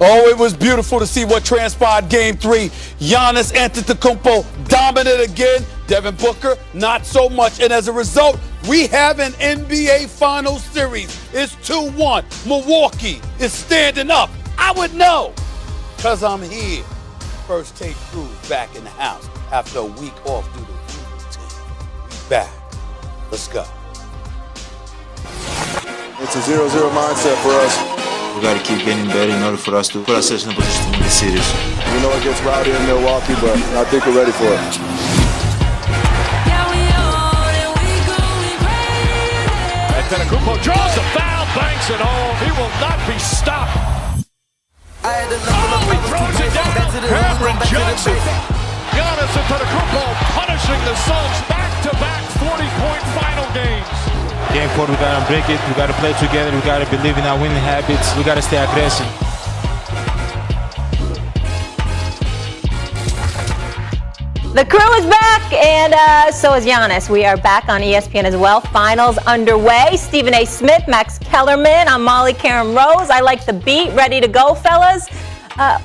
Oh, it was beautiful to see what transpired Game 3. Giannis Antetokounmpo dominant again. Devin Booker, not so much. And as a result, we have an NBA Finals series. It's 2-1. Milwaukee is standing up. I would know, because I'm here. First Take crew back in the house after a week off due to routine. We back. Let's go. It's a 0-0 mindset for us. We got to keep getting better in order for us to put ourselves in a position to win the series. We know it gets rowdy in Milwaukee, but I think we're ready for it. Antetokounmpo draws a foul, banks it home. He will not be stopped. Oh, he throws it down. Cameron Johnson. Giannis Antetokounmpo punishing the Suns back-to-back 40-point final games. Game 4, we got to break it. We got to play together. We got to believe in our winning habits. We got to stay aggressive. The crew is back, and so is Giannis. We are back on ESPN as well. Finals underway. Stephen A. Smith, Max Kellerman. I'm Molly Karen Rose. I like the beat. Ready to go, fellas?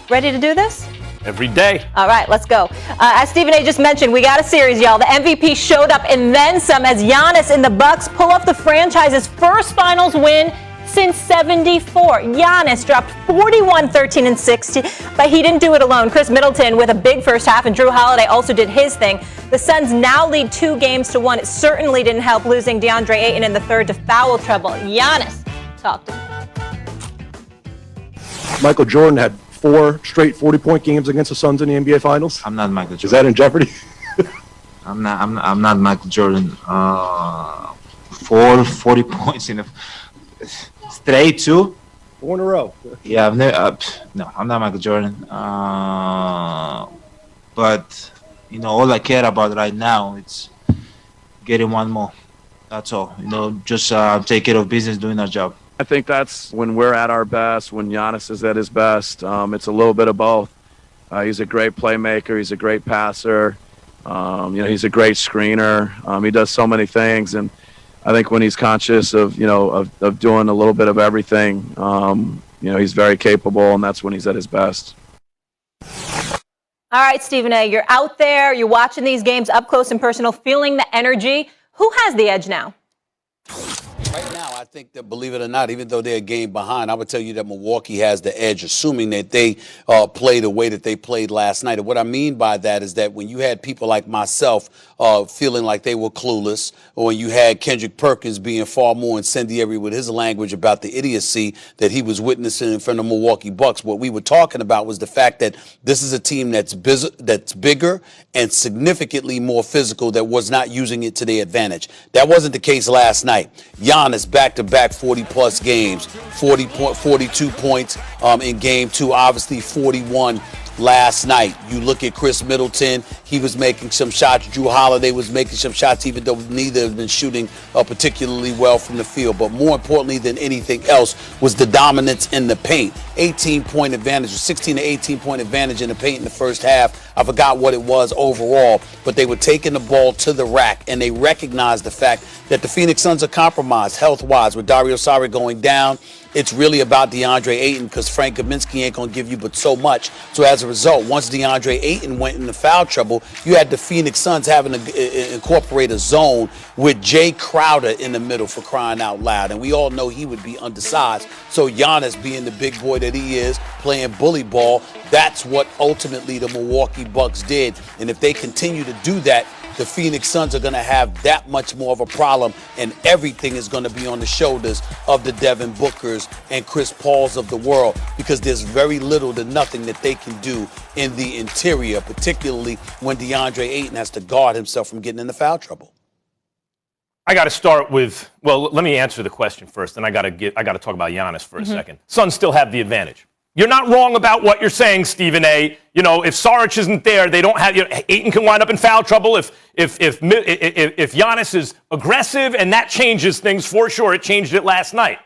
Ready to do this? Every day. All right, let's go. As Stephen A. just mentioned, we got a series, y'all. The MVP showed up and then some as Giannis and the Bucks pull off the franchise's first finals win since '74. Giannis dropped 41, 13, and 16, but he didn't do it alone. Chris Middleton with a big first half, and Drew Holiday also did his thing. The Suns now lead 2-1. It certainly didn't help losing DeAndre Ayton in the third to foul trouble. Giannis, talk to me. Michael Jordan had 4 straight 40-point games against the Suns in the NBA Finals. I'm not Michael Jordan. Is that in jeopardy? I'm not Michael Jordan. 40 points in a straight 2. 4 in a row. Yeah, I've never. No, I'm not Michael Jordan. But all I care about right now is getting one more. That's all. Just take care of business, doing our job. I think that's when we're at our best, when Giannis is at his best. It's a little bit of both. He's a great playmaker. He's a great passer. He's a great screener. He does so many things, and I think when he's conscious of doing a little bit of everything, he's very capable, and that's when he's at his best. All right, Stephen A., you're out there, you're watching these games up close and personal, feeling the energy. Who has the edge now? Right now, I think that, believe it or not, even though they're a game behind, I would tell you that Milwaukee has the edge, assuming that they play the way that they played last night. And what I mean by that is that when you had people like myself feeling like they were clueless, or when you had Kendrick Perkins being far more incendiary with his language about the idiocy that he was witnessing in front of the Milwaukee Bucks, what we were talking about was the fact that this is a team that's bigger and significantly more physical that was not using it to their advantage. That wasn't the case last night. Giannis back-to-back 40-plus games, 42 points in Game 2, obviously 41 last night. You look at Chris Middleton, he was making some shots. Drew Holiday was making some shots, even though neither have been shooting particularly well from the field. But more importantly than anything else was the dominance in the paint. 18-point advantage, 16 to 18-point advantage in the paint in the first half. I forgot what it was overall, but they were taking the ball to the rack, and they recognized the fact that the Phoenix Suns are compromised health-wise with Dario Saric going down. It's really about DeAndre Ayton because Frank Kaminsky ain't going to give you but so much. So as a result, once DeAndre Ayton went into foul trouble, you had the Phoenix Suns having to incorporate a zone with Jay Crowder in the middle, for crying out loud. And we all know he would be undersized. So Giannis, being the big boy that he is, playing bully ball, that's what ultimately the Milwaukee Bucks did. And if they continue to do that, the Phoenix Suns are going to have that much more of a problem, and everything is going to be on the shoulders of the Devin Bookers and Chris Pauls of the world, because there's very little to nothing that they can do in the interior, particularly when DeAndre Ayton has to guard himself from getting into foul trouble. I got to start with, let me answer the question first, and I got to talk about Giannis for a second. Suns still have the advantage. You're not wrong about what you're saying, Stephen A. If Saric isn't there, they don't have. Ayton can wind up in foul trouble if Giannis is aggressive, and that changes things for sure. It changed it last night.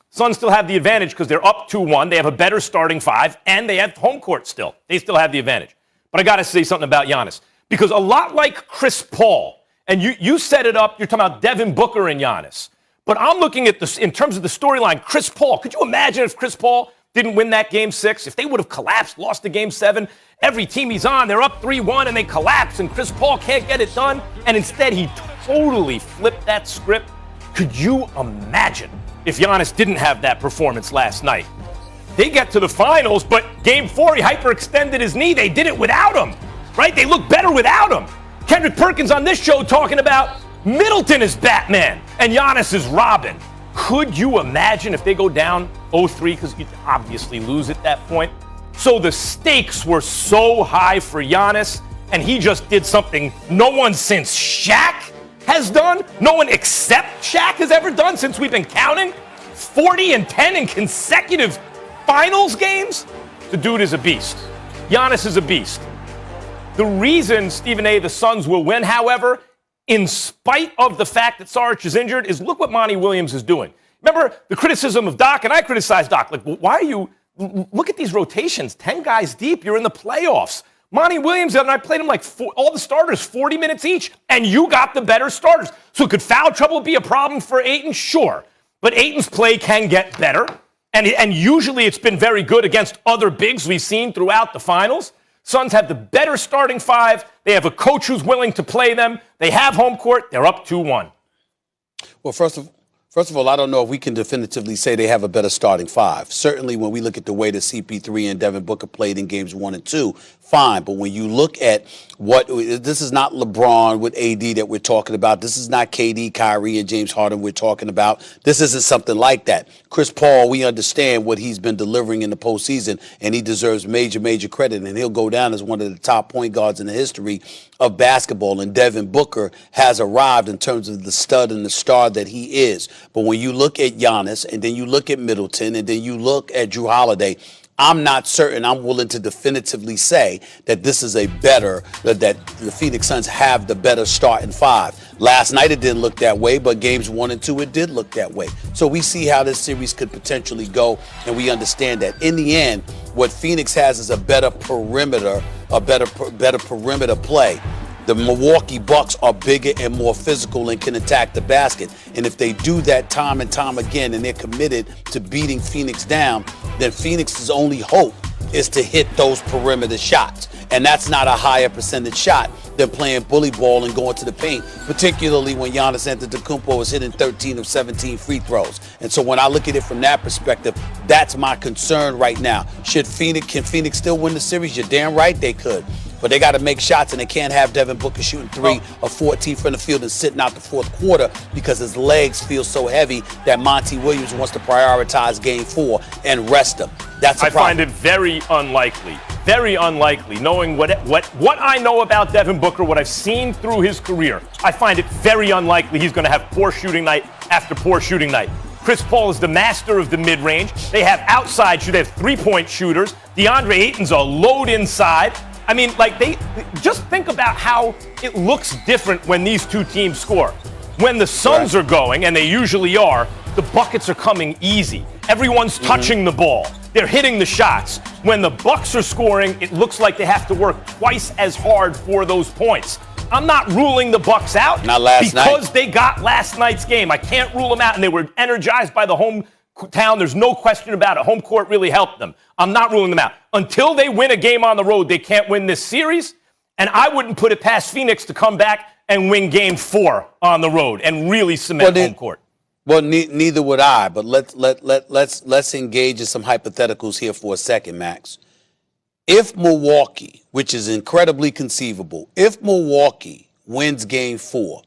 Suns still have the advantage because they're up 2-1. They have a better starting 5, and they have home court still. They still have the advantage. But I got to say something about Giannis, because a lot like Chris Paul, and you set it up. You're talking about Devin Booker and Giannis. But I'm looking at this in terms of the storyline. Chris Paul. Could you imagine if Chris Paul didn't win that game 6, if they would have collapsed, lost the game 7, every team he's on, they're up 3-1 and they collapse and Chris Paul can't get it done. And instead he totally flipped that script. Could you imagine if Giannis didn't have that performance last night? They get to the finals, but game 4, he hyperextended his knee. They did it without him, right? They look better without him. Kendrick Perkins on this show talking about Middleton is Batman and Giannis is Robin. Could you imagine if they go down 0-3, because you obviously lose at that point? So the stakes were so high for Giannis, and he just did something no one since Shaq has done, no one except Shaq has ever done since we've been counting. 40-10 in consecutive finals games? The dude is a beast. Giannis is a beast. The reason, Stephen A., the Suns will win, however, in spite of the fact that Saric is injured, is look what Monty Williams is doing. Remember the criticism of Doc, and I criticized Doc. Like, why are you, look at these rotations, 10 guys deep, you're in the playoffs. Monty Williams and I played him like all the starters, 40 minutes each, and you got the better starters. So could foul trouble be a problem for Ayton? Sure. But Ayton's play can get better, and usually it's been very good against other bigs we've seen throughout the finals. Suns have the better starting 5. They have a coach who's willing to play them. They have home court. They're up 2-1. Well, first of all, I don't know if we can definitively say they have a better starting 5. Certainly when we look at the way that CP3 and Devin Booker played in games 1 and 2, fine. But when you look at this is not LeBron with AD that we're talking about. This is not KD, Kyrie, and James Harden we're talking about. This isn't something like that. Chris Paul, we understand what he's been delivering in the postseason, and he deserves major, major credit. And he'll go down as one of the top point guards in the history of basketball. And Devin Booker has arrived in terms of the stud and the star that he is. But when you look at Giannis, and then you look at Middleton, and then you look at Jrue Holiday, I'm not certain I'm willing to definitively say that this is that the Phoenix Suns have the better starting 5. Last night it didn't look that way, but games 1 and 2 it did look that way. So we see how this series could potentially go, and we understand that. In the end, what Phoenix has is a better perimeter play. The Milwaukee Bucks are bigger and more physical and can attack the basket. And if they do that time and time again and they're committed to beating Phoenix down, then Phoenix's only hope is to hit those perimeter shots. And that's not a higher percentage shot than playing bully ball and going to the paint, particularly when Giannis Antetokounmpo is hitting 13 of 17 free throws. And so when I look at it from that perspective, that's my concern right now. Can Phoenix still win the series? You're damn right they could. But they got to make shots, and they can't have Devin Booker shooting 3 of 14 from the field and sitting out the fourth quarter because his legs feel so heavy that Monty Williams wants to prioritize game 4 and rest him. That's a problem. I find it very unlikely, knowing what I know about Devin Booker, what I've seen through his career. I find it very unlikely he's going to have poor shooting night after poor shooting night. Chris Paul is the master of the mid-range. They have outside shooters. They have three-point shooters. DeAndre Ayton's a load inside. I mean, like, they just think about how it looks different when these two teams score. When the Suns are going, and they usually are, the buckets are coming easy. Everyone's touching the ball. They're hitting the shots. When the Bucks are scoring, it looks like they have to work twice as hard for those points. I'm not ruling the Bucks out because they got last night's game. I can't rule them out, and they were energized by the hometown. There's no question about it. Home court really helped them. I'm not ruling them out. Until they win a game on the road, they can't win this series, and I wouldn't put it past Phoenix to come back and win game 4 on the road and really cement home court. Well, neither would I, but let's engage in some hypotheticals here for a second, Max. If Milwaukee, which is incredibly conceivable, if Milwaukee wins game 4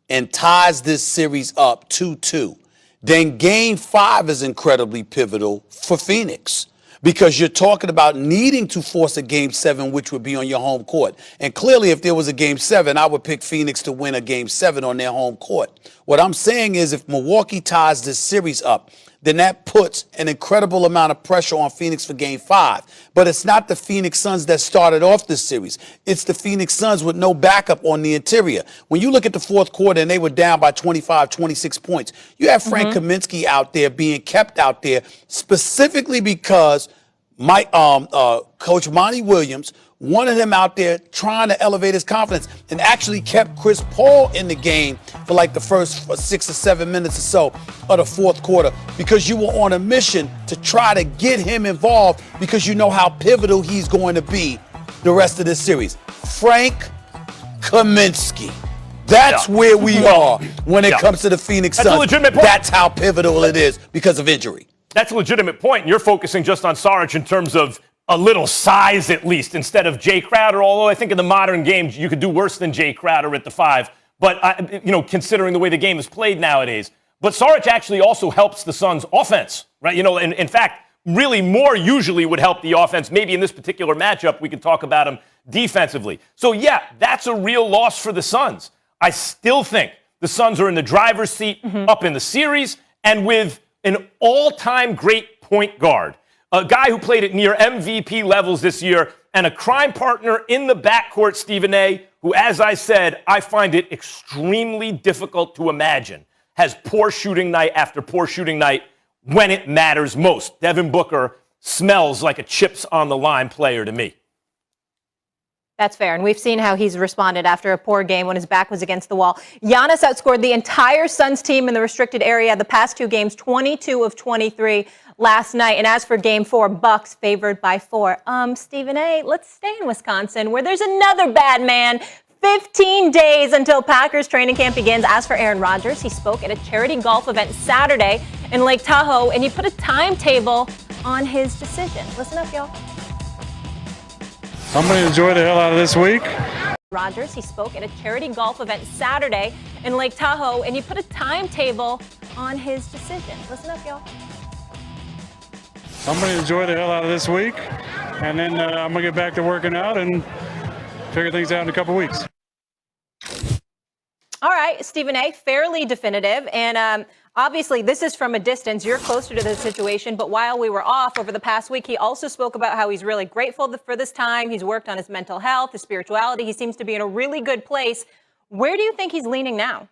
and ties this series up 2-2, then game 5 is incredibly pivotal for Phoenix because you're talking about needing to force a game 7, which would be on your home court. And clearly, if there was a game 7, I would pick Phoenix to win a game 7 on their home court. What I'm saying is if Milwaukee ties this series up, then that puts an incredible amount of pressure on Phoenix for game 5. But it's not the Phoenix Suns that started off this series. It's the Phoenix Suns with no backup on the interior. When you look at the fourth quarter and they were down by 25, 26 points, you have Frank Kaminsky out there being kept out there specifically because Coach Monty Williams wanted him out there trying to elevate his confidence and actually kept Chris Paul in the game for like the first 6 or 7 minutes or so of the fourth quarter because you were on a mission to try to get him involved because you know how pivotal he's going to be the rest of this series. Frank Kaminsky. That's where we are when it comes to the Phoenix Suns. That's a legitimate point. That's how pivotal it is because of injury. That's a legitimate point. And you're focusing just on Saric in terms of a little size, at least, instead of Jay Crowder, although I think in the modern game you could do worse than Jay Crowder at the 5. But, considering the way the game is played nowadays. But Saric actually also helps the Suns' offense, right? And in fact, really more usually would help the offense. Maybe in this particular matchup, we can talk about him defensively. So, yeah, that's a real loss for the Suns. I still think the Suns are in the driver's seat up in the series, and with an all-time great point guard, a guy who played at near MVP levels this year, and a crime partner in the backcourt, Stephen A., who, as I said, I find it extremely difficult to imagine, has poor shooting night after poor shooting night when it matters most. Devin Booker smells like a chips-on-the-line player to me. That's fair, and we've seen how he's responded after a poor game when his back was against the wall. Giannis outscored the entire Suns team in the restricted area the past 2 games, 22 of 23 last night. And as for Game 4, Bucks favored by 4. Stephen A., let's stay in Wisconsin, where there's another bad man. 15 days until Packers training camp begins. As for Aaron Rodgers, he spoke at a charity golf event Saturday in Lake Tahoe, and he put a timetable on his decision. Listen up, y'all. I'm going to enjoy the hell out of this week. Rodgers, he spoke at a charity golf event Saturday in Lake Tahoe, and he put a timetable on his decision. Listen up, y'all. I'm going to enjoy the hell out of this week, and then I'm going to get back to working out and figure things out in a couple weeks. All right, Stephen A., fairly definitive, and obviously this is from a distance. You're closer to the situation, but while we were off over the past week, he also spoke about how he's really grateful for this time. He's worked on his mental health, his spirituality. He seems to be in a really good place. Where do you think he's leaning now?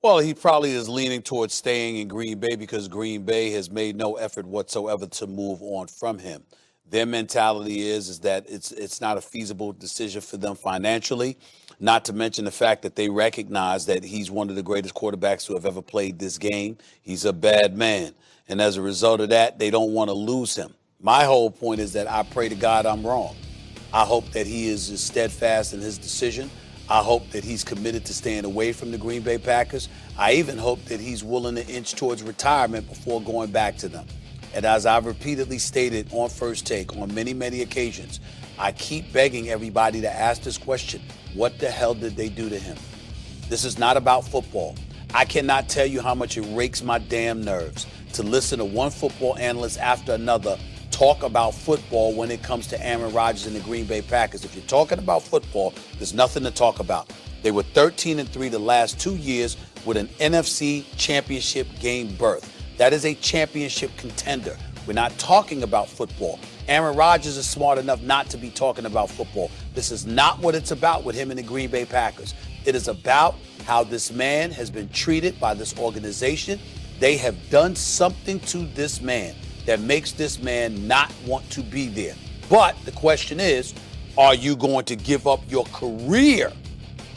Well, he probably is leaning towards staying in Green Bay because Green Bay has made no effort whatsoever to move on from him. Their mentality is that it's not a feasible decision for them financially, not to mention the fact that they recognize that he's one of the greatest quarterbacks who have ever played this game. He's a bad man. And as a result of that, they don't want to lose him. My whole point is that I pray to God I'm wrong. I hope that he is as steadfast in his decision. I hope that he's committed to staying away from the Green Bay Packers. I even hope that he's willing to inch towards retirement before going back to them. And as I've repeatedly stated on First Take on many, many occasions, I keep begging everybody to ask this question: what the hell did they do to him? This is not about football. I cannot tell you how much it rakes my damn nerves to listen to one football analyst after another talk about football when it comes to Aaron Rodgers and the Green Bay Packers. If you're talking about football, there's nothing to talk about. They were 13-3 the last 2 years with an NFC championship game berth. That is a championship contender. We're not talking about football. Aaron Rodgers is smart enough not to be talking about football. This is not what it's about with him and the Green Bay Packers. It is about how this man has been treated by this organization. They have done something to this man that makes this man not want to be there. But the question is, are you going to give up your career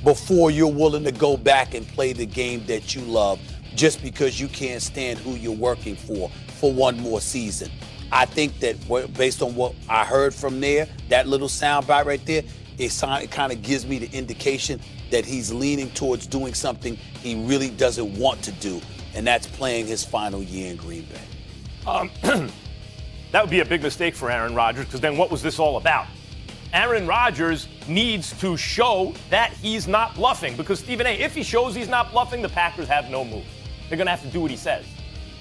before you're willing to go back and play the game that you love just because you can't stand who you're working for one more season? I think that based on what I heard from there, that little soundbite right there, it kind of gives me the indication that he's leaning towards doing something he really doesn't want to do, and that's playing his final year in Green Bay. That would be a big mistake for Aaron Rodgers, because then what was this all about? Aaron Rodgers needs to show that he's not bluffing, because Stephen A., if he shows he's not bluffing, the Packers have no move. They're going to have to do what he says.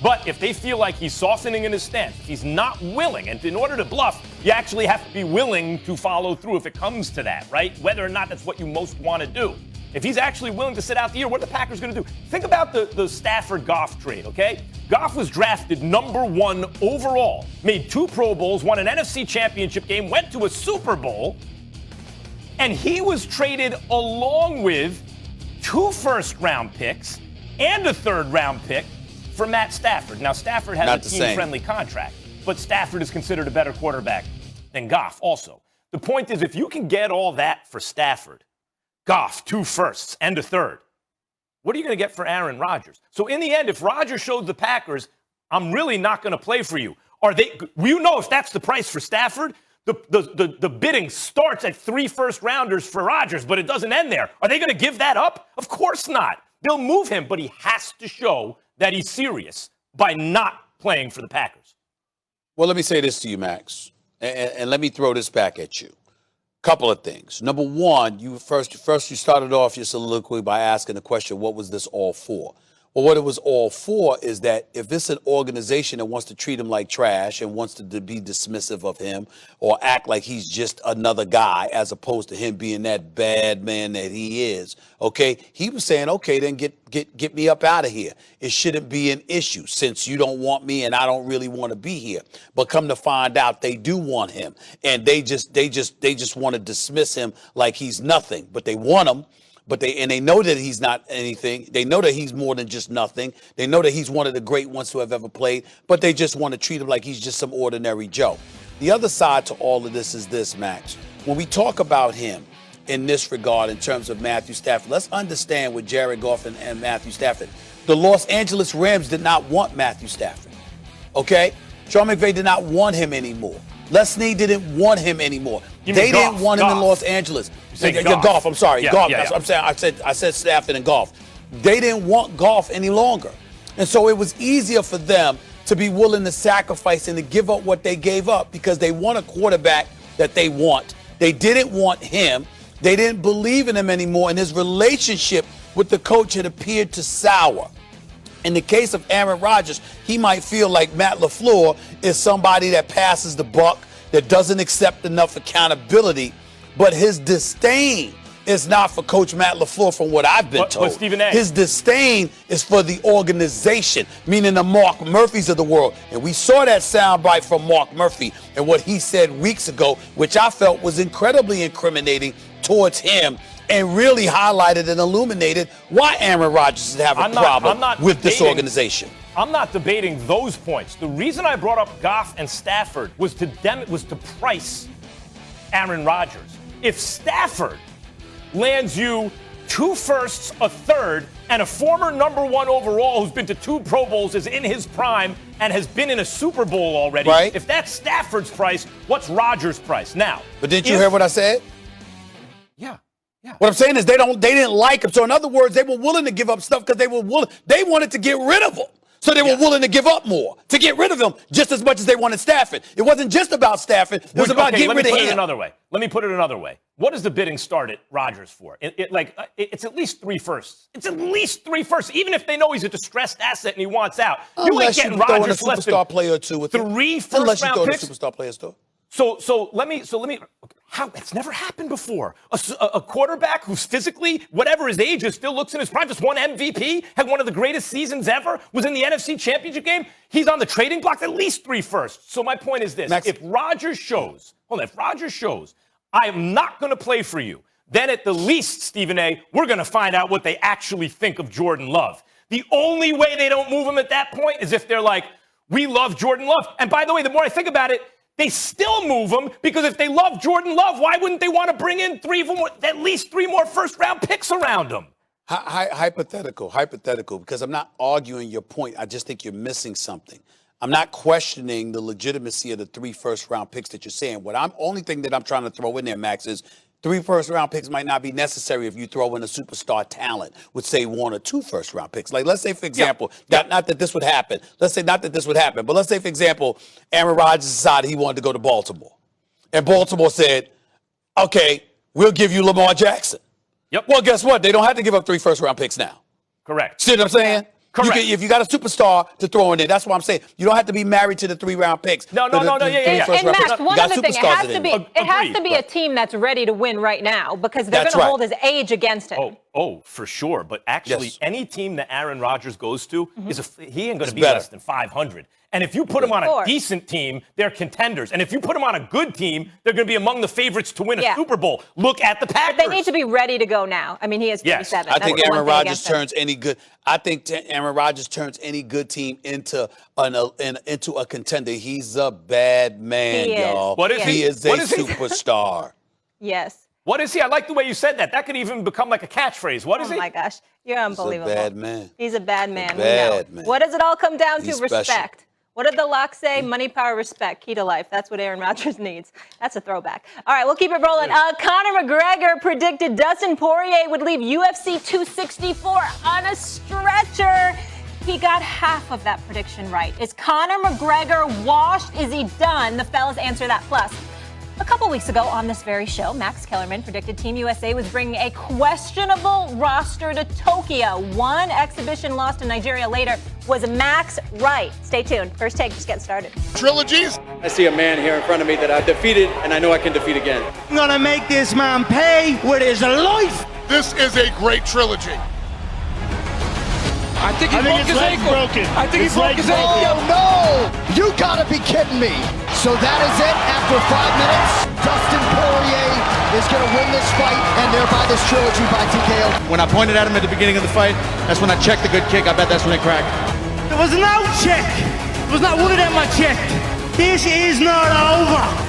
But if they feel like he's softening in his stance, if he's not willing, and in order to bluff, you actually have to be willing to follow through if it comes to that, right? Whether or not that's what you most want to do. If he's actually willing to sit out the year, what are the Packers going to do? Think about the Stafford-Goff trade, okay? Goff was drafted number 1 overall, made 2 Pro Bowls, won an NFC championship game, went to a Super Bowl, and he was traded along with 2 first-round picks and a third-round pick for Matt Stafford. Now, Stafford has a team-friendly contract. but Stafford is considered a better quarterback than Goff also. The point is, if you can get all that for Stafford, Goff, 2 firsts and a third, what are you going to get for Aaron Rodgers? So in the end, if Rodgers showed the Packers, I'm really not going to play for you. You know, if that's the price for Stafford, the bidding starts at 3 first-rounders for Rodgers, but it doesn't end there. Are they going to give that up? Of course not. They'll move him, but he has to show that he's serious by not playing for the Packers. Well, let me say this to you, Max, and let me throw this back at you. Couple of things. Number one, you started off your soliloquy by asking the question, what was this all for? Well, what it was all for is that if it's an organization that wants to treat him like trash and wants to be dismissive of him or act like he's just another guy as opposed to him being that bad man that he is, okay, he was saying, okay, then get me up out of here. It shouldn't be an issue since you don't want me and I don't really want to be here. But come to find out, they do want him, and they just want to dismiss him like he's nothing, but they want him. But they know that he's not anything. They know that he's more than just nothing. They know that he's one of the great ones to have ever played, but they just want to treat him like he's just some ordinary Joe. The other side to all of this is this, Max. When we talk about him in this regard in terms of Matthew Stafford, let's understand with Jared Goff and Matthew Stafford. The Los Angeles Rams did not want Matthew Stafford, okay? Sean McVay did not want him anymore. Les Snead didn't want him anymore. They didn't want him in Los Angeles. Goff. I'm sorry, Goff. That's what I'm saying. I said Stafford and Goff. They didn't want Goff any longer, and so it was easier for them to be willing to sacrifice and to give up what they gave up because they want a quarterback that they want. They didn't want him. They didn't believe in him anymore, and his relationship with the coach had appeared to sour. In the case of Aaron Rodgers, he might feel like Matt LaFleur is somebody that passes the buck, that doesn't accept enough accountability, but his disdain is not for Coach Matt LaFleur from what I've been told. But Stephen A. His disdain is for the organization, meaning the Mark Murphys of the world. And we saw that soundbite from Mark Murphy and what he said weeks ago, which I felt was incredibly incriminating towards him and really highlighted and illuminated why Aaron Rodgers is having a problem with this organization. I'm not debating those points. The reason I brought up Goff and Stafford was to price Aaron Rodgers. If Stafford lands you 2 firsts, a third, and a former number 1 overall who's been to 2 Pro Bowls, is in his prime, and has been in a Super Bowl already, right? If that's Stafford's price, what's Rodgers' price? Now, but didn't you hear what I said? Yeah. What I'm saying is they didn't like him. So in other words, they were willing to give up stuff because they wanted to get rid of him. So they were willing to give up more to get rid of him just as much as they wanted Stafford. It wasn't just about Stafford. It was about getting rid of him. Let me put it another way. What does the bidding start at Rodgers for? It's at least 3 firsts. It's at least 3 firsts, even if they know he's a distressed asset and he wants out. Unless you ain't getting Rodgers less than a superstar player or two with 3 first unless you round throw picks. the superstar players too. So let me. How it's never happened before. A quarterback who's physically, whatever his age is, still looks in his prime. Just won MVP, had one of the greatest seasons ever. Was in the NFC Championship game. He's on the trading block. At least 3 firsts. So my point is this: if Rodgers shows, I am not going to play for you, then at the least, Stephen A., we're going to find out what they actually think of Jordan Love. The only way they don't move him at that point is if they're like, we love Jordan Love. And by the way, the more I think about it, they still move him because if they love Jordan Love, why wouldn't they want to bring in at least 3 more first-round picks around him? Hypothetical, because I'm not arguing your point. I just think you're missing something. I'm not questioning the legitimacy of the 3 first-round picks that you're saying. Only thing that I'm trying to throw in there, Max, is 3 first-round picks might not be necessary if you throw in a superstar talent with, say, 1 or 2 first-round picks. Like, let's say, for example, not that this would happen. Let's say not that this would happen, but let's say, for example, Aaron Rodgers decided he wanted to go to Baltimore. And Baltimore said, okay, we'll give you Lamar Jackson. Yep. Well, guess what? They don't have to give up 3 first-round picks now. Correct. See what I'm saying? Correct. If you got a superstar to throw in there, that's what I'm saying. You don't have to be married to the 3-round picks. And Max, one other thing, it has to be a team that's ready to win right now because they're going to hold his age against him. Oh, for sure. But actually, Yes. any team that Aaron Rodgers goes to he ain't going to be better. less than 500. And if you put him on a Sure. decent team, they're contenders. And if you put him on a good team, they're going to be among the favorites to win a Yeah. Super Bowl. Look at the Packers. But they need to be ready to go now. I mean, he is Yes. 57. I That's think the one Aaron thing Rodgers against him. turns any good. I think Aaron Rodgers turns any good team into a contender. He's a bad man, He is. y'all. What is he? he? Is a What is he? superstar. Yes. What is he? I like the way you said that. That could even become like a catchphrase. What is Oh he? my gosh, you're unbelievable. He's a bad man. He's a bad man. We bad know. man. What does it all come down to? He's special. Respect. What did the lock say? Money, power, respect. Key to life. That's what Aaron Rodgers needs. That's a throwback. All right, we'll keep it rolling. Conor McGregor predicted Dustin Poirier would leave UFC 264 on a stretcher. He got half of that prediction right. Is Conor McGregor washed? Is he done? The fellas answer that. Plus, a couple weeks ago on this very show, Max Kellerman predicted Team USA was bringing a questionable roster to Tokyo. One exhibition loss to Nigeria later. Was Max right? Stay tuned. First take, just getting started. Trilogies. I see a man here in front of me that I've defeated, and I know I can defeat again. I'm gonna make this man pay with his life. This is a great trilogy. I think he broke his ankle. I think he broke his ankle. Oh no! You gotta be kidding me. So that is it. After 5 minutes, Dustin Poirier is gonna win this fight and thereby this trilogy by TKO. When I pointed at him at the beginning of the fight, that's when I checked the good kick. I bet that's when it cracked. There was no check. There was not one of them I checked. This is not over.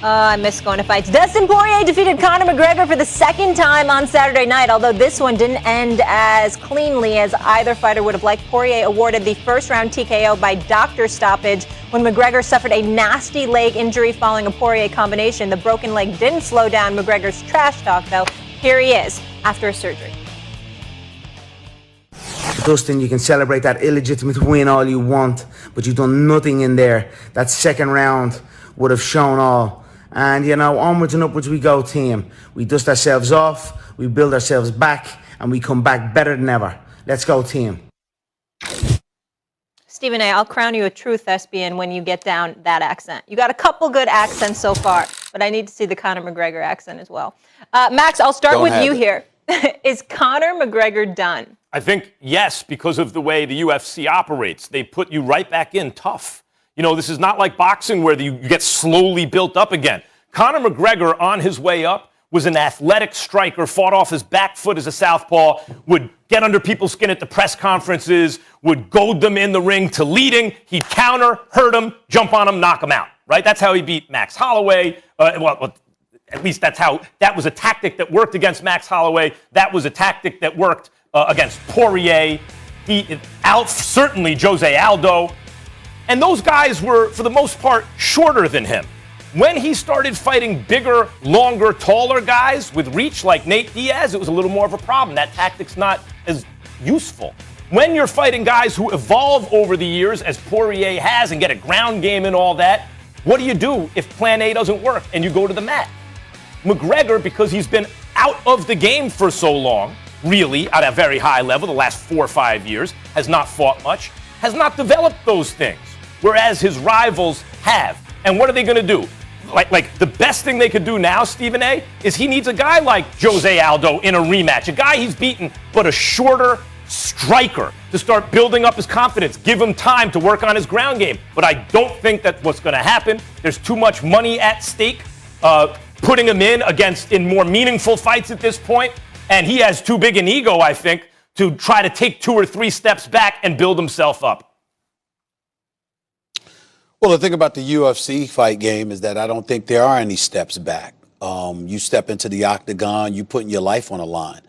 I miss going to fights. Dustin Poirier defeated Conor McGregor for the second time on Saturday night, although this one didn't end as cleanly as either fighter would have liked. Poirier awarded the first-round TKO by doctor stoppage when McGregor suffered a nasty leg injury following a Poirier combination. The broken leg didn't slow down McGregor's trash talk, though. Here he is after a surgery. Dustin, you can celebrate that illegitimate win all you want, but you've done nothing in there. That second round would have shown all. And, you know, onwards and upwards we go, team. We dust ourselves off, we build ourselves back, and we come back better than ever. Let's go, team. Stephen A., I'll crown you a true thespian when you get down that accent. You got a couple good accents so far, but I need to see the Conor McGregor accent as well. Max, I'll start with you here. Is Conor McGregor done? I think yes, because of the way the UFC operates. They put you right back in tough. You know, this is not like boxing where you get slowly built up again. Conor McGregor, on his way up, was an athletic striker, fought off his back foot as a southpaw, would get under people's skin at the press conferences, would goad them in the ring to leading. He'd counter, hurt them, jump on them, knock them out, right? That's how he beat Max Holloway. At least that was a tactic that worked against Max Holloway. That was a tactic that worked against Poirier. Certainly Jose Aldo. And those guys were, for the most part, shorter than him. When he started fighting bigger, longer, taller guys with reach like Nate Diaz, it was a little more of a problem. That tactic's not as useful. When you're fighting guys who evolve over the years, as Poirier has, and get a ground game and all that, what do you do if plan A doesn't work and you go to the mat? McGregor, because he's been out of the game for so long, really, at a very high level, the last 4 or 5 years, has not fought much, has not developed those things, whereas his rivals have. And what are they going to do? Like the best thing they could do now, Stephen A., is he needs a guy like Jose Aldo in a rematch, a guy he's beaten, but a shorter striker to start building up his confidence, give him time to work on his ground game. But I don't think that's what's going to happen. There's too much money at stake, putting him in more meaningful fights at this point, and he has too big an ego, I think, to try to take 2 or 3 steps back and build himself up. Well, the thing about the UFC fight game is that I don't think there are any steps back. You step into the octagon, you putting your life on the line.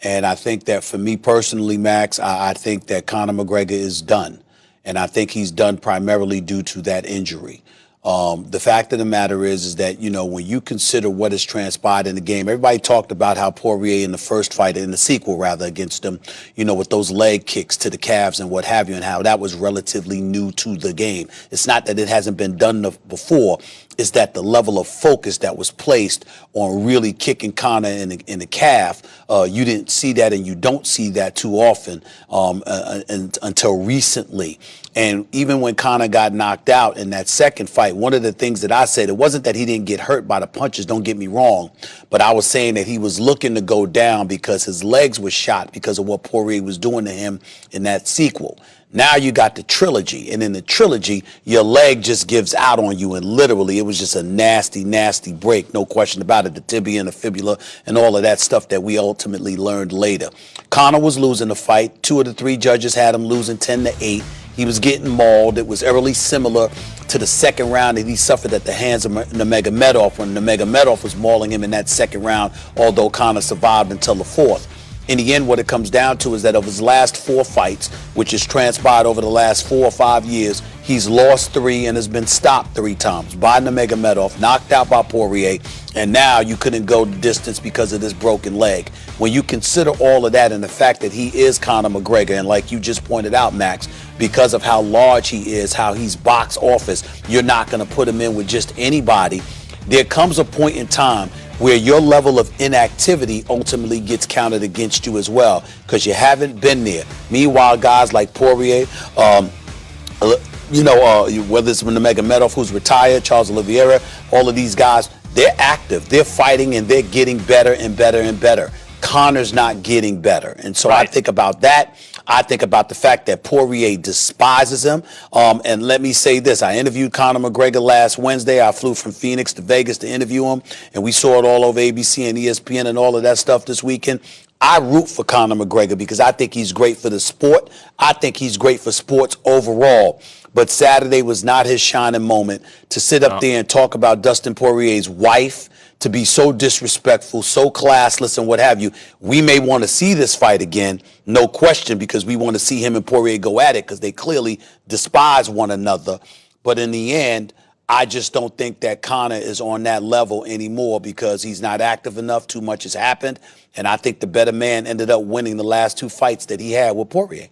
And I think that for me personally, Max, I think that Conor McGregor is done. And I think he's done primarily due to that injury. The fact of the matter is that, you know, when you consider what has transpired in the game, everybody talked about how Poirier in the first fight, in the sequel rather, against him, you know, with those leg kicks to the calves and what have you, and how that was relatively new to the game. It's not that it hasn't been done before. It's that the level of focus that was placed on really kicking Conor in the calf, you didn't see that, and you don't see that too often until recently. And even when Conor got knocked out in that second fight fight, one of the things that I said, it wasn't that he didn't get hurt by the punches, don't get me wrong, but I was saying that he was looking to go down because his legs were shot because of what Poirier was doing to him in that sequel. Now you got the trilogy, and in the trilogy, your leg just gives out on you, and literally it was just a nasty, nasty break, no question about it, the tibia and the fibula and all of that stuff that we ultimately learned later. Conor was losing the fight. 2 of the 3 judges had him losing 10-8. He was getting mauled. It was eerily similar to the second round that he suffered at the hands of Nurmagomedov when Nurmagomedov was mauling him in that second round, although Conor survived until the 4th. In the end, what it comes down to is that of his last 4 fights, which has transpired over the last 4 or 5 years, he's lost 3 and has been stopped 3 times by Nurmagomedov, knocked out by Poirier, and now you couldn't go the distance because of this broken leg. When you consider all of that and the fact that he is Conor McGregor, and like you just pointed out, Max, because of how large he is, how he's box office, you're not going to put him in with just anybody. There comes a point in time where your level of inactivity ultimately gets counted against you as well, because you haven't been there. Meanwhile, guys like Poirier, whether it's Nurmagomedov, who's retired, Charles Oliveira, all of these guys, they're active, they're fighting, and they're getting better and better and better. Conor's not getting better. And so I think about that. I think about the fact that Poirier despises him. And let me say this. I interviewed Conor McGregor last Wednesday. I flew from Phoenix to Vegas to interview him. And we saw it all over ABC and ESPN and all of that stuff this weekend. I root for Conor McGregor because I think he's great for the sport. I think he's great for sports overall. But Saturday was not his shining moment to sit up there and talk about Dustin Poirier's wife, to be so disrespectful, so classless, and what have you. We may want to see this fight again, no question, because we want to see him and Poirier go at it because they clearly despise one another. But in the end, I just don't think that Conor is on that level anymore because he's not active enough. Too much has happened. And I think the better man ended up winning the last 2 fights that he had with Poirier.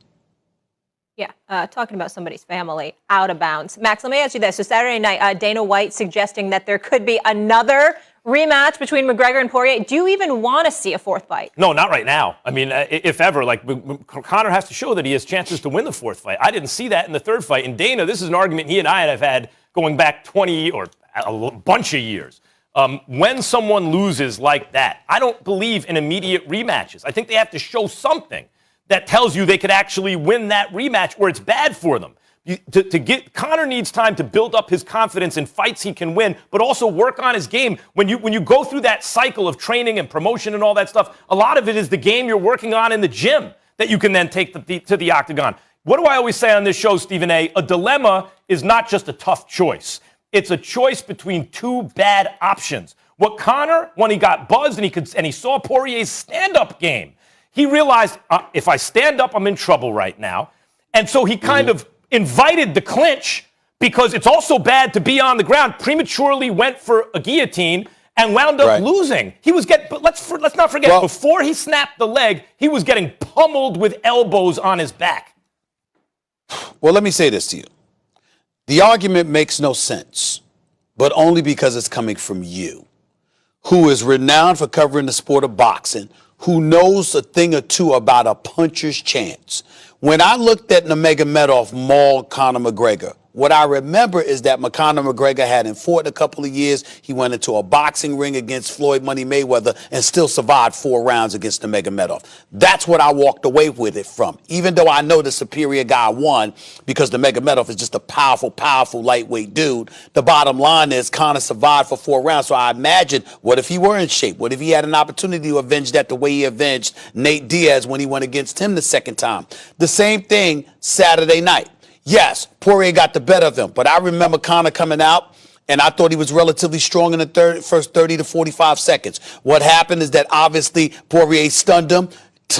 Yeah, talking about somebody's family, out of bounds. Max, let me ask you this. So Saturday night, Dana White suggesting that there could be another rematch between McGregor and Poirier. Do you even want to see a 4th fight? No, not right now. I mean, if ever, like Conor has to show that he has chances to win the 4th fight. I didn't see that in the 3rd fight. And Dana, this is an argument he and I have had going back 20 or a bunch of years. When someone loses like that, I don't believe in immediate rematches. I think they have to show something that tells you they could actually win that rematch where it's bad for them. Conor needs time to build up his confidence in fights he can win, but also work on his game. When you go through that cycle of training and promotion and all that stuff, a lot of it is the game you're working on in the gym that you can then take to the octagon. What do I always say on this show, Stephen A? A dilemma is not just a tough choice. It's a choice between 2 bad options. What Conor, when he got buzzed and he saw Poirier's stand-up game, he realized, if I stand up, I'm in trouble right now. And so he kind of invited the clinch because it's also bad to be on the ground, prematurely went for a guillotine and wound up losing. He was but let's not forget, before he snapped the leg, he was getting pummeled with elbows on his back. Well, let me say this to you. The argument makes no sense, but only because it's coming from you, who is renowned for covering the sport of boxing, who knows a thing or two about a puncher's chance. When I looked at Nurmagomedov maul Conor McGregor, what I remember is that Conor McGregor hadn't fought in a couple of years. He went into a boxing ring against Floyd Money Mayweather and still survived 4 rounds against Nurmagomedov. That's what I walked away with it from, even though I know the superior guy won because Nurmagomedov is just a powerful, powerful lightweight dude. The bottom line is Conor survived for 4 rounds. So I imagine, what if he were in shape? What if he had an opportunity to avenge that the way he avenged Nate Diaz when he went against him the second time? The same thing Saturday night. Yes, Poirier got the better of him, but I remember Conor coming out, and I thought he was relatively strong in the first 30 to 45 seconds. What happened is that obviously Poirier stunned him.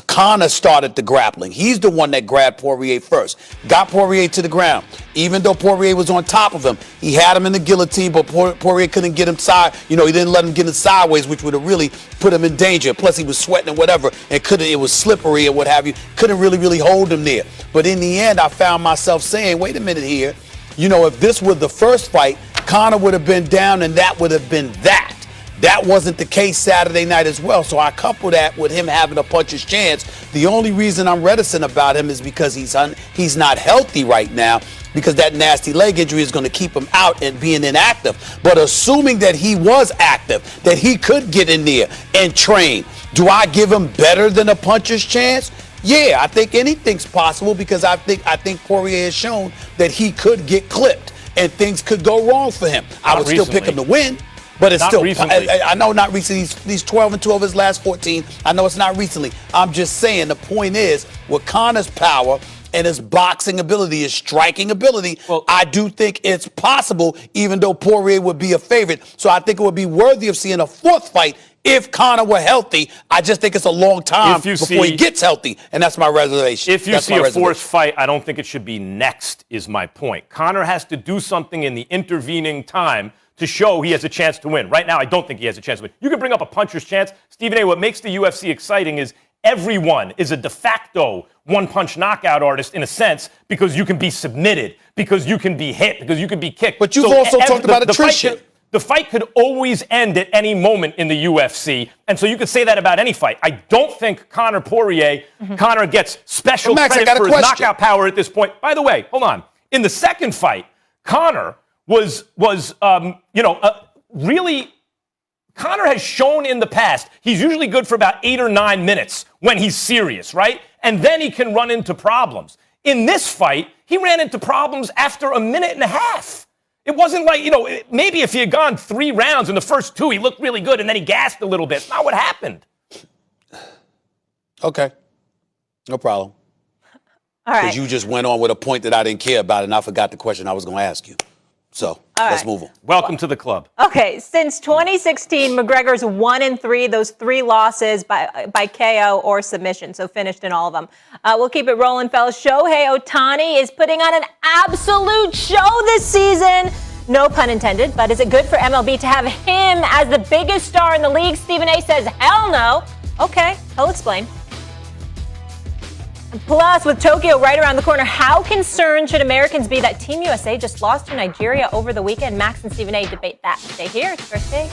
Conor started the grappling. He's the one that grabbed Poirier first, got Poirier to the ground. Even though Poirier was on top of him, he had him in the guillotine, but Poirier couldn't get him he didn't let him get him sideways, which would have really put him in danger. Plus, he was sweating and whatever, and it was slippery or what have you. Couldn't really hold him there. But in the end, I found myself saying, wait a minute here. If this were the first fight, Conor would have been down, and that would have been that. That wasn't the case Saturday night as well. So I couple that with him having a puncher's chance. The only reason I'm reticent about him is because he's not healthy right now, because that nasty leg injury is going to keep him out and being inactive. But assuming that he was active, that he could get in there and train, do I give him better than a puncher's chance? Yeah, I think anything's possible, because I think Poirier has shown that he could get clipped and things could go wrong for him. I would still pick him to win. But it's still, I know not recently, these 12-2 of his last 14. I know it's not recently. I'm just saying the point is, with Conor's power and his boxing ability, his striking ability, I do think it's possible, even though Poirier would be a favorite. So I think it would be worthy of seeing a fourth fight if Conor were healthy. I just think it's a long time before he gets healthy, and that's my reservation. If you see a fourth fight, I don't think it should be next, is my point. Conor has to do something in the intervening time to show he has a chance to win. Right now, I don't think he has a chance to win. You can bring up a puncher's chance. Stephen A., what makes the UFC exciting is everyone is a de facto one-punch knockout artist in a sense, because you can be submitted, because you can be hit, because you can be kicked. But you've also talked about attrition. The fight could always end at any moment in the UFC, and so you could say that about any fight. I don't think Conor Poirier, Conor gets special credit for his knockout power at this point. By the way, hold on. In the second fight, Conor really, Conor has shown in the past he's usually good for about 8 or 9 minutes when he's serious, right? And then he can run into problems. In this fight, he ran into problems after a minute and a half. It wasn't like, maybe if he had gone 3 rounds in the first 2, he looked really good and then he gassed a little bit. It's not what happened. Okay. No problem. All right. Because you just went on with a point that I didn't care about, and I forgot the question I was going to ask you. So let's move on. Welcome to the club. Okay, since 2016, McGregor's 1-3, those 3 losses by KO or submission, so finished in all of them. We'll keep it rolling, fellas. Shohei Ohtani is putting on an absolute show this season. No pun intended, but is it good for MLB to have him as the biggest star in the league? Stephen A. says, hell no. Okay, I'll explain. Plus, with Tokyo right around the corner, how concerned should Americans be that Team USA just lost to Nigeria over the weekend? Max and Stephen A. debate that. Stay here. It's First Take.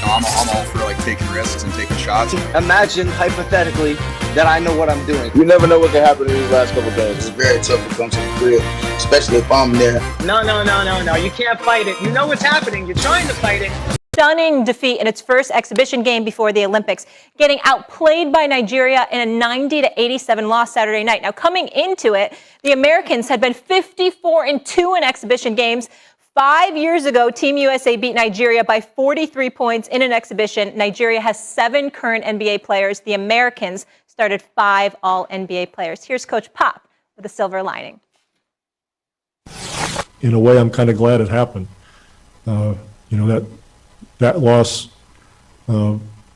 I'm all for taking risks and taking shots. Imagine hypothetically that I know what I'm doing. You never know what can happen in these last couple games. It's very tough to come to the crib, especially if I'm there. No. You can't fight it. You know what's happening. You're trying to fight it. Stunning defeat in its first exhibition game before the Olympics, getting outplayed by Nigeria in a 90-87 loss Saturday night. Now, coming into it, the Americans had been 54-2 in exhibition games. 5 years ago, Team USA beat Nigeria by 43 points in an exhibition. Nigeria has 7 current NBA players. The Americans started 5 all-NBA players. Here's Coach Pop with a silver lining. In a way, I'm kind of glad it happened. That loss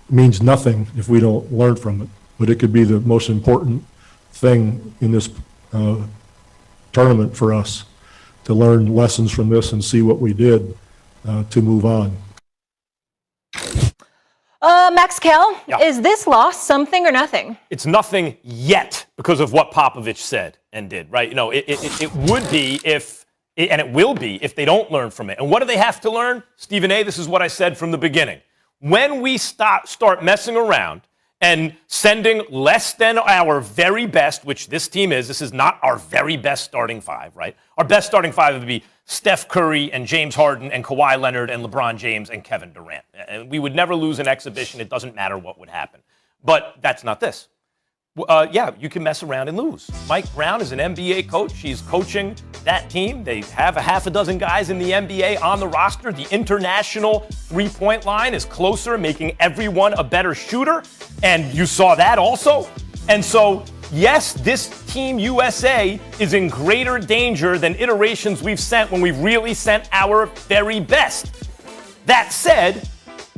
means nothing if we don't learn from it, but it could be the most important thing in this tournament for us, to learn lessons from this and see what we did to move on. Max Kell, is this loss something or nothing? It's nothing yet because of what Popovich said and did, right? It would be and it will be if they don't learn from it. And what do they have to learn? Stephen A., this is what I said from the beginning. When we start messing around and sending less than our very best, which this team is, this is not our very best starting 5, right? Our best starting 5 would be Steph Curry and James Harden and Kawhi Leonard and LeBron James and Kevin Durant. And we would never lose an exhibition. It doesn't matter what would happen. But that's not this. You can mess around and lose. Mike Brown is an NBA coach. He's coaching that team. They have a half a dozen guys in the NBA on the roster. The international three-point line is closer, making everyone a better shooter. And you saw that also. And so, yes, this Team USA is in greater danger than iterations we've sent when we've really sent our very best. That said,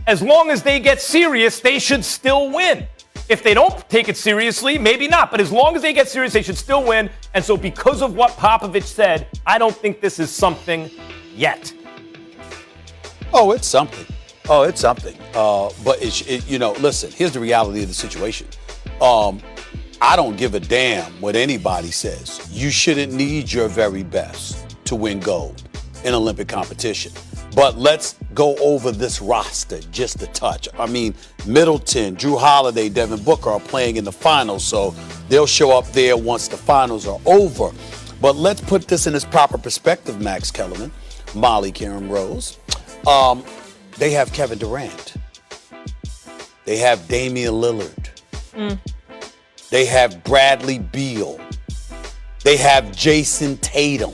as long as they get serious, they should still win. If they don't take it seriously, maybe not. But as long as they get serious, they should still win. And so because of what Popovich said, I don't think this is something yet. Oh, it's something. But listen, here's the reality of the situation. I don't give a damn what anybody says. You shouldn't need your very best to win gold in Olympic competition. But let's go over this roster just a touch. I mean, Middleton, Drew Holiday, Devin Booker are playing in the finals, so they'll show up there once the finals are over. But let's put this in its proper perspective, Max Kellerman, Molly Karen Rose. They have Kevin Durant. They have Damian Lillard. They have Bradley Beal. They have Jason Tatum.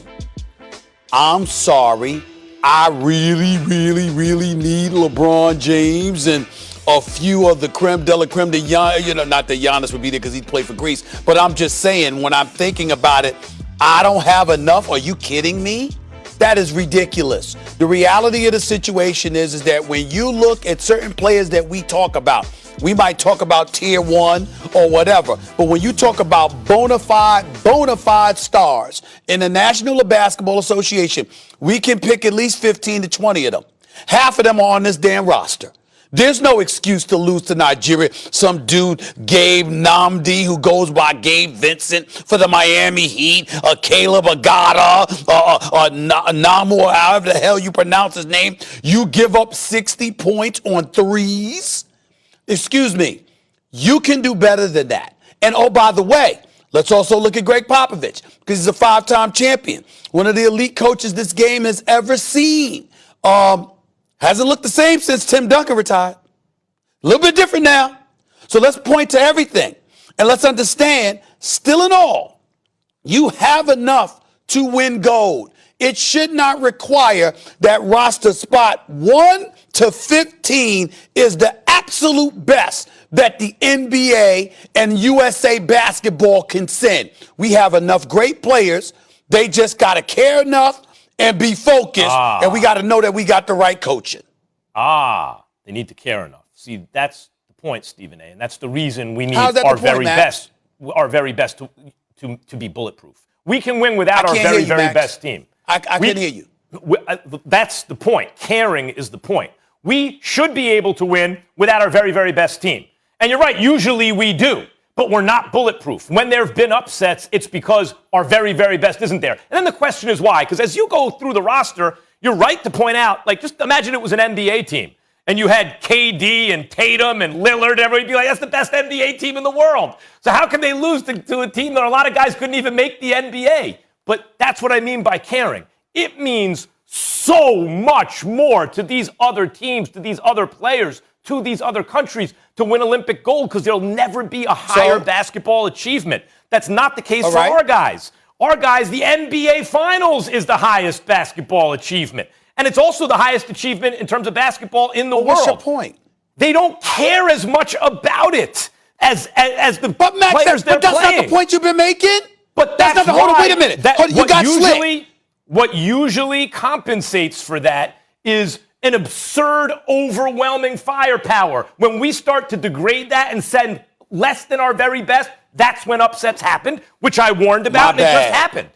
I'm sorry. I really, really, really need LeBron James and a few of the creme de la creme. Not that Giannis would be there because he'd play for Greece. But I'm just saying, when I'm thinking about it, I don't have enough. Are you kidding me? That is ridiculous. The reality of the situation is that when you look at certain players that we talk about, we might talk about tier one or whatever, but when you talk about bona fide stars in the National Basketball Association, we can pick at least 15 to 20 of them. Half of them are on this damn roster. There's no excuse to lose to Nigeria. Some dude, Gabe Namdi, who goes by Gabe Vincent for the Miami Heat, Caleb Agata, Namu, or however the hell you pronounce his name. You give up 60 points on threes? Excuse me. You can do better than that. And oh, by the way, let's also look at Greg Popovich, because he's a 5-time champion. One of the elite coaches this game has ever seen. Hasn't looked the same since Tim Duncan retired. A little bit different now. So let's point to everything. And let's understand, still in all, you have enough to win gold. It should not require that roster spot 1 to 15 is the absolute best that the NBA and USA basketball can send. We have enough great players. They just got to care enough and be focused, and we got to know that we got the right coaching. They need to care enough. See, that's the point, Stephen A., and that's the reason we need our very best to be bulletproof. We can win without our very best team. I can hear you. That's the point. Caring is the point. We should be able to win without our very best team. And you're right, usually we do. But we're not bulletproof. When there have been upsets, it's because our very best isn't there. And then the question is why? Because as you go through the roster, you're right to point out, like, just imagine it was an NBA team. And you had KD and Tatum and Lillard, and everybody would be like, that's the best NBA team in the world. So how can they lose to a team that a lot of guys couldn't even make the NBA? But that's what I mean by caring. It means so much more to these other teams, to these other players, to these other countries to win Olympic gold, because there'll never be a higher basketball achievement. That's not the case for our guys. Our guys, the NBA Finals is the highest basketball achievement. And it's also the highest achievement in terms of basketball in the world. What's your point? They don't care as much about it as the players they're playing. But that's not the point you've been making? But that's not hold on, wait a minute. You got slick. What usually compensates for that is an absurd, overwhelming firepower. When we start to degrade that and send less than our very best, that's when upsets happen, which I warned about, and it just happened.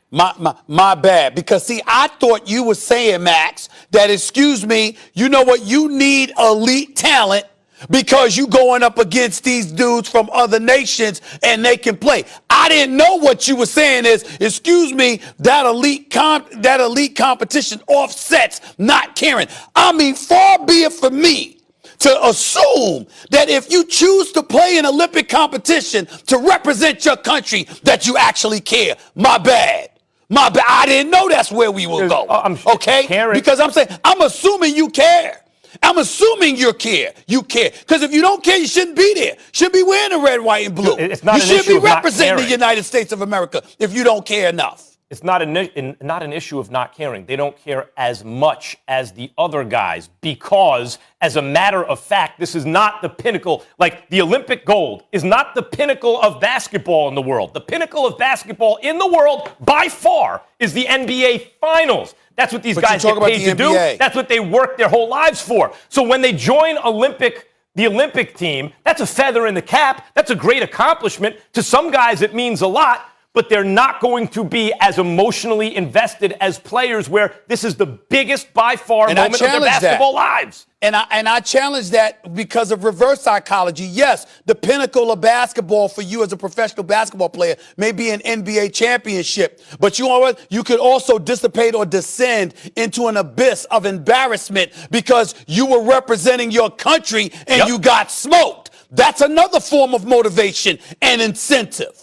My bad. Because, see, I thought you were saying, Max, that, excuse me, you know what, you need elite talent because you going up against these dudes from other nations and they can play. I didn't know what you were saying is, excuse me, that elite competition offsets not caring. I mean, far be it for me to assume that if you choose to play in Olympic competition to represent your country, that you actually care. My bad. I didn't know that's where we will go. Okay? Because I'm assuming you care. I'm assuming you care. Because if you don't care, you shouldn't be there. Shouldn't be wearing the red, white, and blue. You should be representing the United States of America if you don't care enough. It's not an issue of not caring. They don't care as much as the other guys because, as a matter of fact, this is not the pinnacle. Like, the Olympic gold is not the pinnacle of basketball in the world. The pinnacle of basketball in the world, by far, is the NBA Finals. That's what these guys get paid to do. That's what they work their whole lives for. So when they join the Olympic team, that's a feather in the cap. That's a great accomplishment. To some guys, it means a lot. but they're not going to be as emotionally invested as players where this is the biggest by far moment of their basketball lives. And I challenge that because of reverse psychology. Yes, the pinnacle of basketball for you as a professional basketball player may be an NBA championship, but you know what? You could also dissipate or descend into an abyss of embarrassment because you were representing your country and you got smoked. That's another form of motivation and incentive.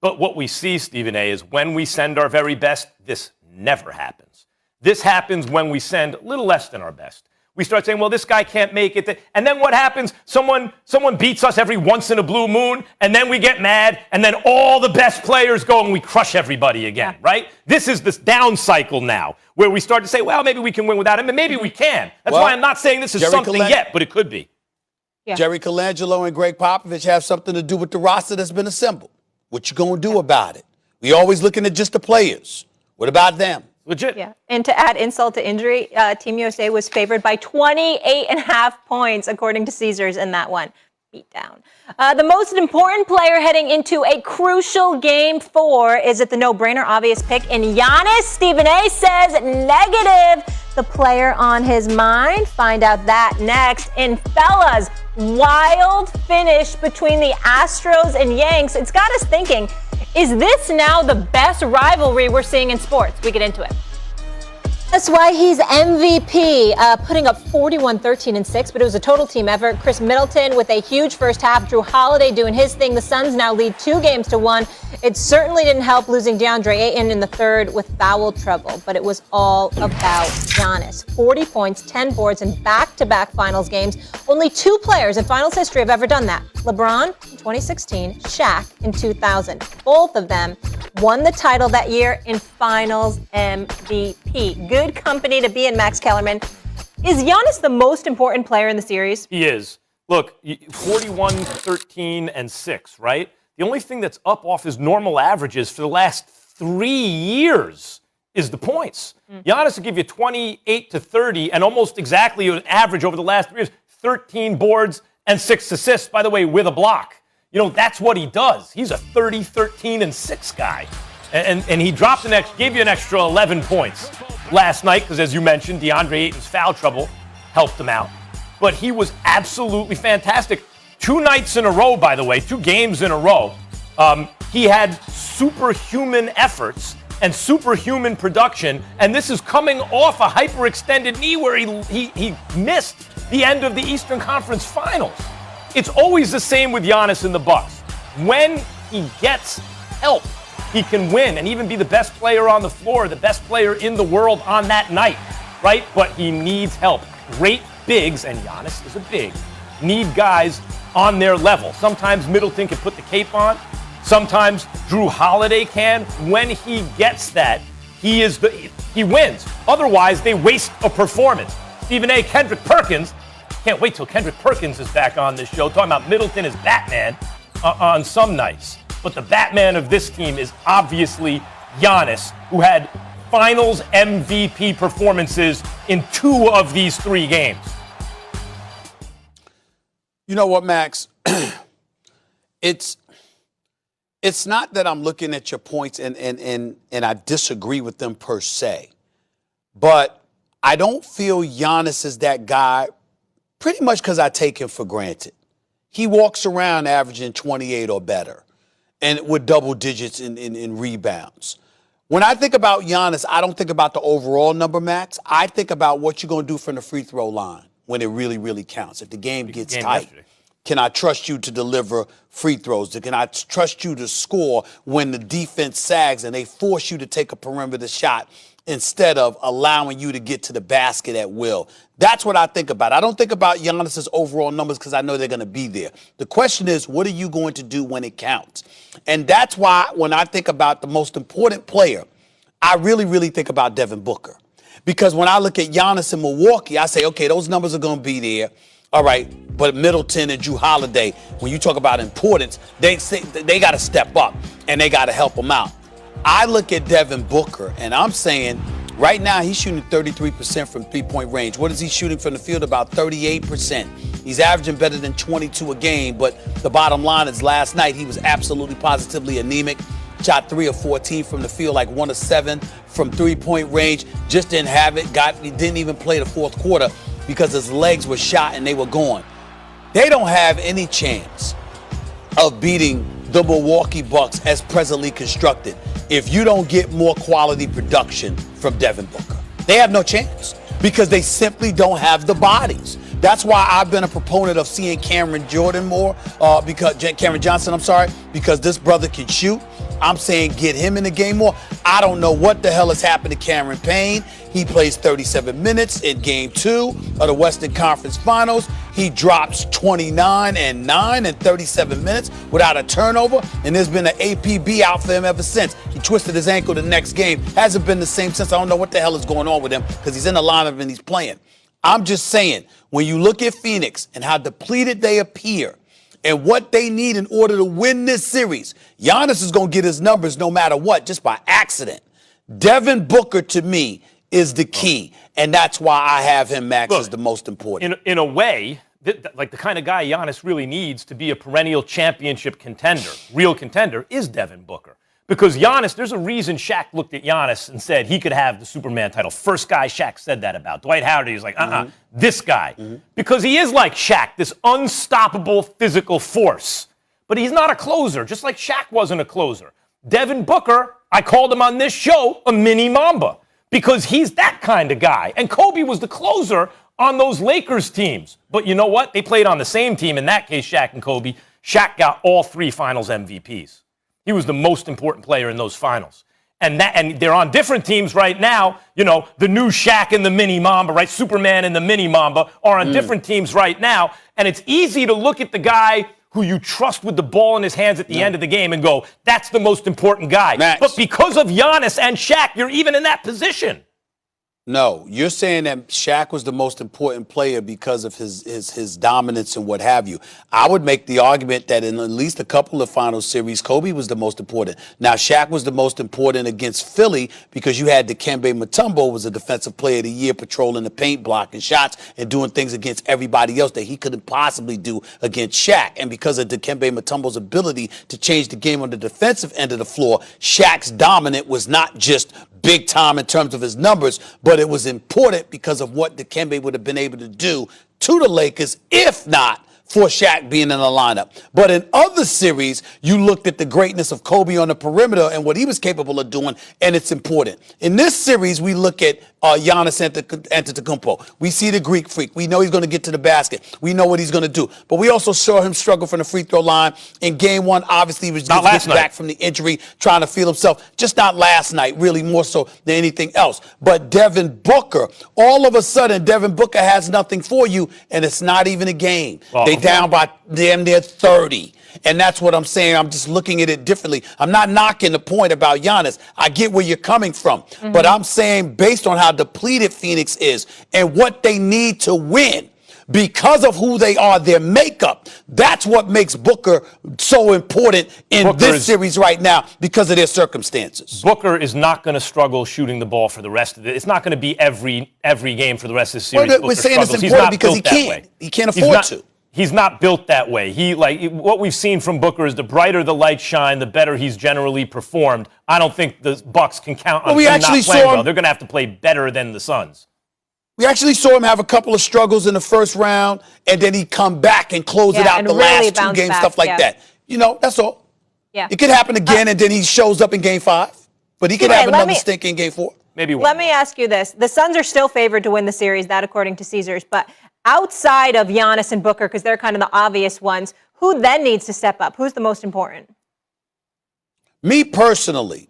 But what we see, Stephen A., is when we send our very best, this never happens. This happens when we send a little less than our best. We start saying, well, this guy can't make it. And then what happens? Someone beats us every once in a blue moon, and then we get mad, and then all the best players go and we crush everybody again, right? This is this down cycle now, where we start to say, well, maybe we can win without him, and maybe we can. That's why I'm not saying this is something yet, but it could be. Jerry Colangelo and Greg Popovich have something to do with the roster that's been assembled. What you gonna do about it? We always looking at just the players. What about them? Legit. Yeah. And to add insult to injury, Team USA was favored by 28.5 points, according to Caesars, in that one. Beat down. The most important player heading into a crucial Game 4 is it the no-brainer, obvious pick in Giannis. Stephen A. says negative. The player on his mind. Find out that next. And fellas, wild finish between the Astros and Yanks. It's got us thinking, is this now the best rivalry we're seeing in sports? We get into it. That's why he's MVP, putting up 41, 13, and 6, but it was a total team effort. Chris Middleton with a huge first half. Drew Holiday doing his thing. The Suns now lead 2-1. It certainly didn't help losing DeAndre Ayton in the third with foul trouble, but it was all about Giannis. 40 points, 10 boards in back-to-back finals games. Only 2 players in finals history have ever done that. LeBron in 2016, Shaq in 2000. Both of them won the title that year in finals MVP. Good company to be in, Max Kellerman. Is Giannis the most important player in the series? He is. Look, 41, 13, and 6, right? The only thing that's up off his normal averages for the last 3 years is the points. Giannis will give you 28 to 30 and almost exactly an average over the last 3 years, 13 boards and 6 assists, by the way, with a block. You know, that's what he does. He's a 30, 13, and 6 guy. And he gave you an extra 11 points last night because, as you mentioned, DeAndre Ayton's foul trouble helped him out. But he was absolutely fantastic. 2 nights in a row, by the way, 2 games in a row. He had superhuman efforts and superhuman production, and this is coming off a hyperextended knee where he missed the end of the Eastern Conference Finals. It's always the same with Giannis in the Bucks. When he gets help, he can win and even be the best player on the floor, the best player in the world on that night, right? But he needs help. Great bigs, and Giannis is a big, need guys on their level. Sometimes Middleton can put the cape on. Sometimes Drew Holiday can. When he gets that, he wins. Otherwise, they waste a performance. Stephen A. Kendrick Perkins, can't wait till Kendrick Perkins is back on this show, talking about Middleton as Batman on some nights. But the Batman of this team is obviously Giannis, who had finals MVP performances in 2 of these 3 games. You know what, Max? It's not that I'm looking at your points and I disagree with them per se. But I don't feel Giannis is that guy pretty much because I take him for granted. He walks around averaging 28 or better and with double digits in rebounds. When I think about Giannis, I don't think about the overall number, Max. I think about what you're going to do from the free throw line when it really, really counts. If the game gets tight, yesterday. Can I trust you to deliver free throws? Can I trust you to score when the defense sags and they force you to take a perimeter shot instead of allowing you to get to the basket at will? That's what I think about. I don't think about Giannis's overall numbers because I know they're going to be there. The question is, what are you going to do when it counts? And that's why when I think about the most important player, I really, really think about Devin Booker. Because when I look at Giannis in Milwaukee, I say, okay, those numbers are going to be there. All right, but Middleton and Drew Holiday, when you talk about importance, they got to step up and they got to help them out. I look at Devin Booker and I'm saying right now he's shooting 33% from three-point range. What is he shooting from the field? About 38%. He's averaging better than 22 a game, but the bottom line is last night he was absolutely positively anemic. shot 3 of 14 from the field, like 1 of 7 from three-point range. Just didn't have it. He didn't even play the fourth quarter because his legs were shot and they were gone. They don't have any chance of beating the Milwaukee Bucks as presently constructed if you don't get more quality production from Devin Booker. They have no chance because they simply don't have the bodies. That's why I've been a proponent of seeing Cameron Johnson, because this brother can shoot. I'm saying get him in the game more. I don't know what the hell has happened to Cameron Payne. He plays 37 minutes in Game 2 of the Western Conference Finals. He drops 29 and 9 in 37 minutes without a turnover, and there's been an APB out for him ever since. He twisted his ankle the next game. Hasn't been the same since. I don't know what the hell is going on with him because he's in the lineup and he's playing. I'm just saying, when you look at Phoenix and how depleted they appear and what they need in order to win this series, Giannis is going to get his numbers no matter what, just by accident. Devin Booker, to me, is the key, and that's why I have him, Max, as the most important. In a way, like the kind of guy Giannis really needs to be a perennial championship contender, real contender, is Devin Booker. Because Giannis, there's a reason Shaq looked at Giannis and said he could have the Superman title. First guy Shaq said that about. Dwight Howard, he's like, this guy. Because he is like Shaq, this unstoppable physical force. But he's not a closer, just like Shaq wasn't a closer. Devin Booker, I called him on this show a mini Mamba. Because he's that kind of guy. And Kobe was the closer on those Lakers teams. But you know what? They played on the same team. In that case, Shaq and Kobe. Shaq got all 3 finals MVPs. He was the most important player in those finals. And they're on different teams right now. You know, the new Shaq and the mini Mamba, right? Superman and the mini Mamba are on different teams right now. And it's easy to look at the guy who you trust with the ball in his hands at the end of the game and go, that's the most important guy. Max. But because of Giannis and Shaq, you're even in that position. No, you're saying that Shaq was the most important player because of his dominance and what have you. I would make the argument that in at least a couple of final series, Kobe was the most important. Now, Shaq was the most important against Philly because you had Dikembe Mutombo was a defensive player of the year, patrolling the paint, blocking shots, and doing things against everybody else that he couldn't possibly do against Shaq. And because of Dikembe Mutombo's ability to change the game on the defensive end of the floor, Shaq's dominant was not just big time in terms of his numbers, but it was important because of what Dikembe would have been able to do to the Lakers, if not for Shaq being in the lineup. But in other series, you looked at the greatness of Kobe on the perimeter and what he was capable of doing, and it's important. In this series, we look at Giannis Antetokounmpo. We see the Greek freak. We know he's going to get to the basket. We know what he's going to do. But we also saw him struggle from the free throw line. In Game 1, obviously, he was just getting back from the injury, trying to feel himself. Just not last night, really, more so than anything else. But Devin Booker, all of a sudden, Devin Booker has nothing for you, and it's not even a game. They down by damn near 30. And that's what I'm saying. I'm just looking at it differently. I'm not knocking the point about Giannis. I get where you're coming from. But I'm saying based on how depleted Phoenix is and what they need to win because of who they are, their makeup, that's what makes Booker so important in this series right now because of their circumstances. Booker is not going to struggle shooting the ball for the rest of it. It's not going to be every game for the rest of the series. Well, we're saying it's important because he can't. He can't afford to. He's not built that way. What we've seen from Booker is the brighter the lights shine, the better he's generally performed. I don't think the Bucks can count on him not playing well. They're going to have to play better than the Suns. We actually saw him have a couple of struggles in the first round, and then he come back and close it out the last 2 games, stuff like that. You know, that's all. Yeah. It could happen again, and then he shows up in Game 5. But he could have another stink in Game 4. Maybe one. Let me ask you this. The Suns are still favored to win the series, that according to Caesars. But outside of Giannis and Booker, because they're kind of the obvious ones, who then needs to step up? Who's the most important? Me personally,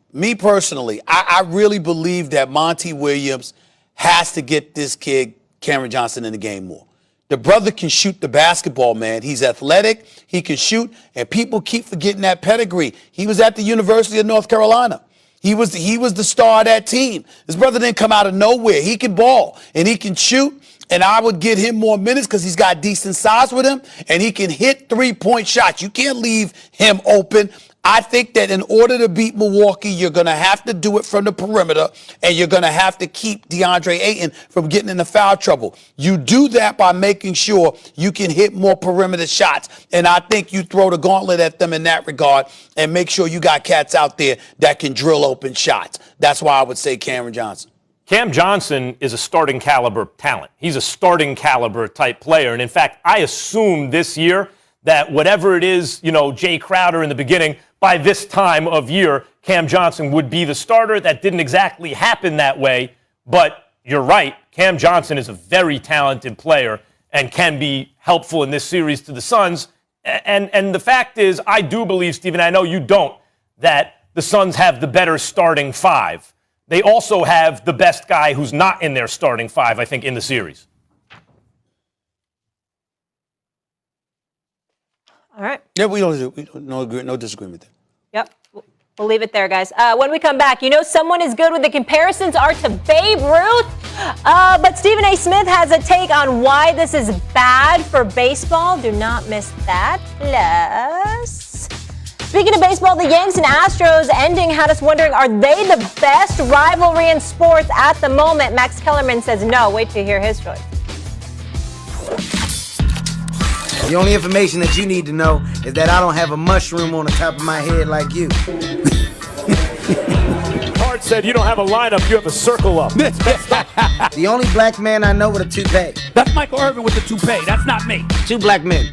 I really believe that Monty Williams has to get this kid, Cameron Johnson, in the game more. The brother can shoot the basketball, man. He's athletic, he can shoot, and people keep forgetting that pedigree. He was at the University of North Carolina. He was the star of that team. His brother didn't come out of nowhere. He can ball, and he can shoot, and I would get him more minutes because he's got decent size with him, and he can hit three-point shots. You can't leave him open. I think that in order to beat Milwaukee, you're going to have to do it from the perimeter, and you're going to have to keep DeAndre Ayton from getting into foul trouble. You do that by making sure you can hit more perimeter shots, and I think you throw the gauntlet at them in that regard and make sure you got cats out there that can drill open shots. That's why I would say Cameron Johnson. Cam Johnson is a starting caliber talent. He's a starting caliber type player. And in fact, I assumed this year that whatever it is, Jay Crowder in the beginning, by this time of year, Cam Johnson would be the starter. That didn't exactly happen that way. But you're right. Cam Johnson is a very talented player and can be helpful in this series to the Suns. And the fact is, I do believe, Stephen, I know you don't, that the Suns have the better starting five. They also have the best guy who's not in their starting five, I think, in the series. All right. Yeah, no disagreement there. Yep. We'll leave it there, guys. When we come back, someone is good when the comparisons are to Babe Ruth. But Stephen A. Smith has a take on why this is bad for baseball. Do not miss that. Plus, speaking of baseball, the Yanks and Astros ending had us wondering, are they the best rivalry in sports at the moment? Max Kellerman says no. Wait till you hear his choice. The only information that you need to know is that I don't have a mushroom on the top of my head like you. Hart said you don't have a lineup, you have a circle up. The only black man I know with a toupee. That's Michael Irvin with the toupee. That's not me. Two black men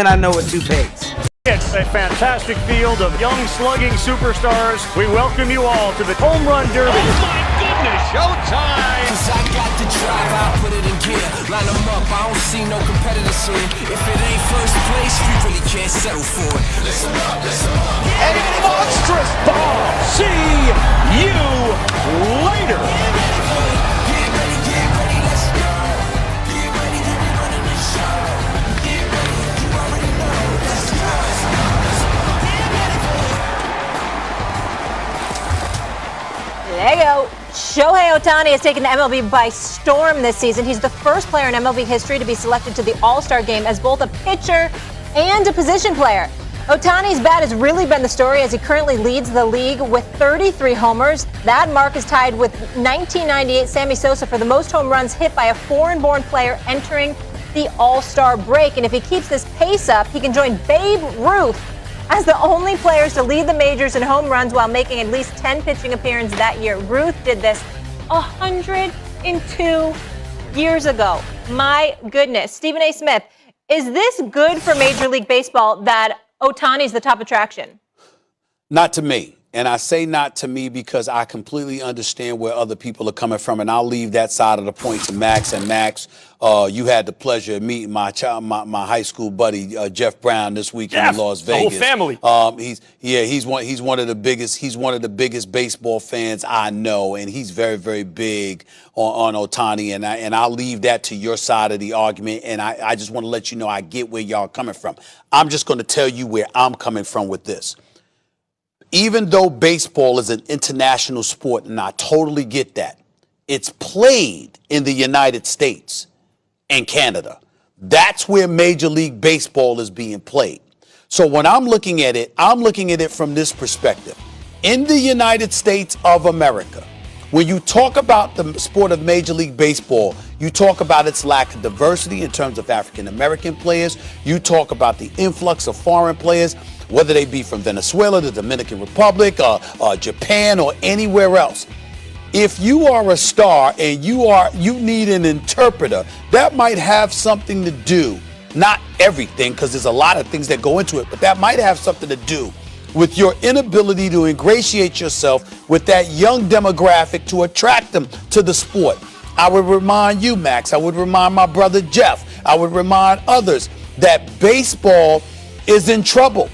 I know with toupees. It's a fantastic field of young slugging superstars. We welcome you all to the Home Run Derby. Oh my goodness, showtime! 'Cause I got the drive, I'll put it in gear. Line them up, I don't see no competitors here. If it ain't first place, we really can't settle for it. Listen up, listen up. A monstrous bomb! See you later! Get ready, let's go. Get ready, we running the show. Get ready, you already know. Let's go. There you go. Shohei Ohtani has taken the MLB by storm this season. He's the first player in MLB history to be selected to the All-Star game as both a pitcher and a position player. Ohtani's bat has really been the story as he currently leads the league with 33 homers. That mark is tied with 1998 Sammy Sosa for the most home runs hit by a foreign-born player entering the All-Star break. And if he keeps this pace up, he can join Babe Ruth as the only players to lead the majors in home runs while making at least 10 pitching appearances that year. Ruth did this 102 years ago. My goodness. Stephen A. Smith, is this good for Major League Baseball that Ohtani's the top attraction? Not to me. And I say not to me because I completely understand where other people are coming from. And I'll leave that side of the point to Max. And Max, you had the pleasure of meeting my high school buddy, Jeff Brown, this weekend in Las Vegas. The whole family. He's one of the biggest baseball fans I know. And he's very, very big on Ohtani. And I'll leave that to your side of the argument. And I just want to let you know I get where y'all are coming from. I'm just going to tell you where I'm coming from with this. Even though baseball is an international sport, and I totally get that, it's played in the United States and Canada. That's where Major League Baseball is being played. So when I'm looking at it from this perspective. In the United States of America, when you talk about the sport of Major League Baseball, you talk about its lack of diversity in terms of African American players. You talk about the influx of foreign players, whether they be from Venezuela, the Dominican Republic, Japan, or anywhere else. If you are a star and you need an interpreter, that might have something to do, not everything, because there's a lot of things that go into it, but that might have something to do with your inability to ingratiate yourself with that young demographic to attract them to the sport. I would remind you, Max, I would remind my brother Jeff, I would remind others that baseball is in trouble.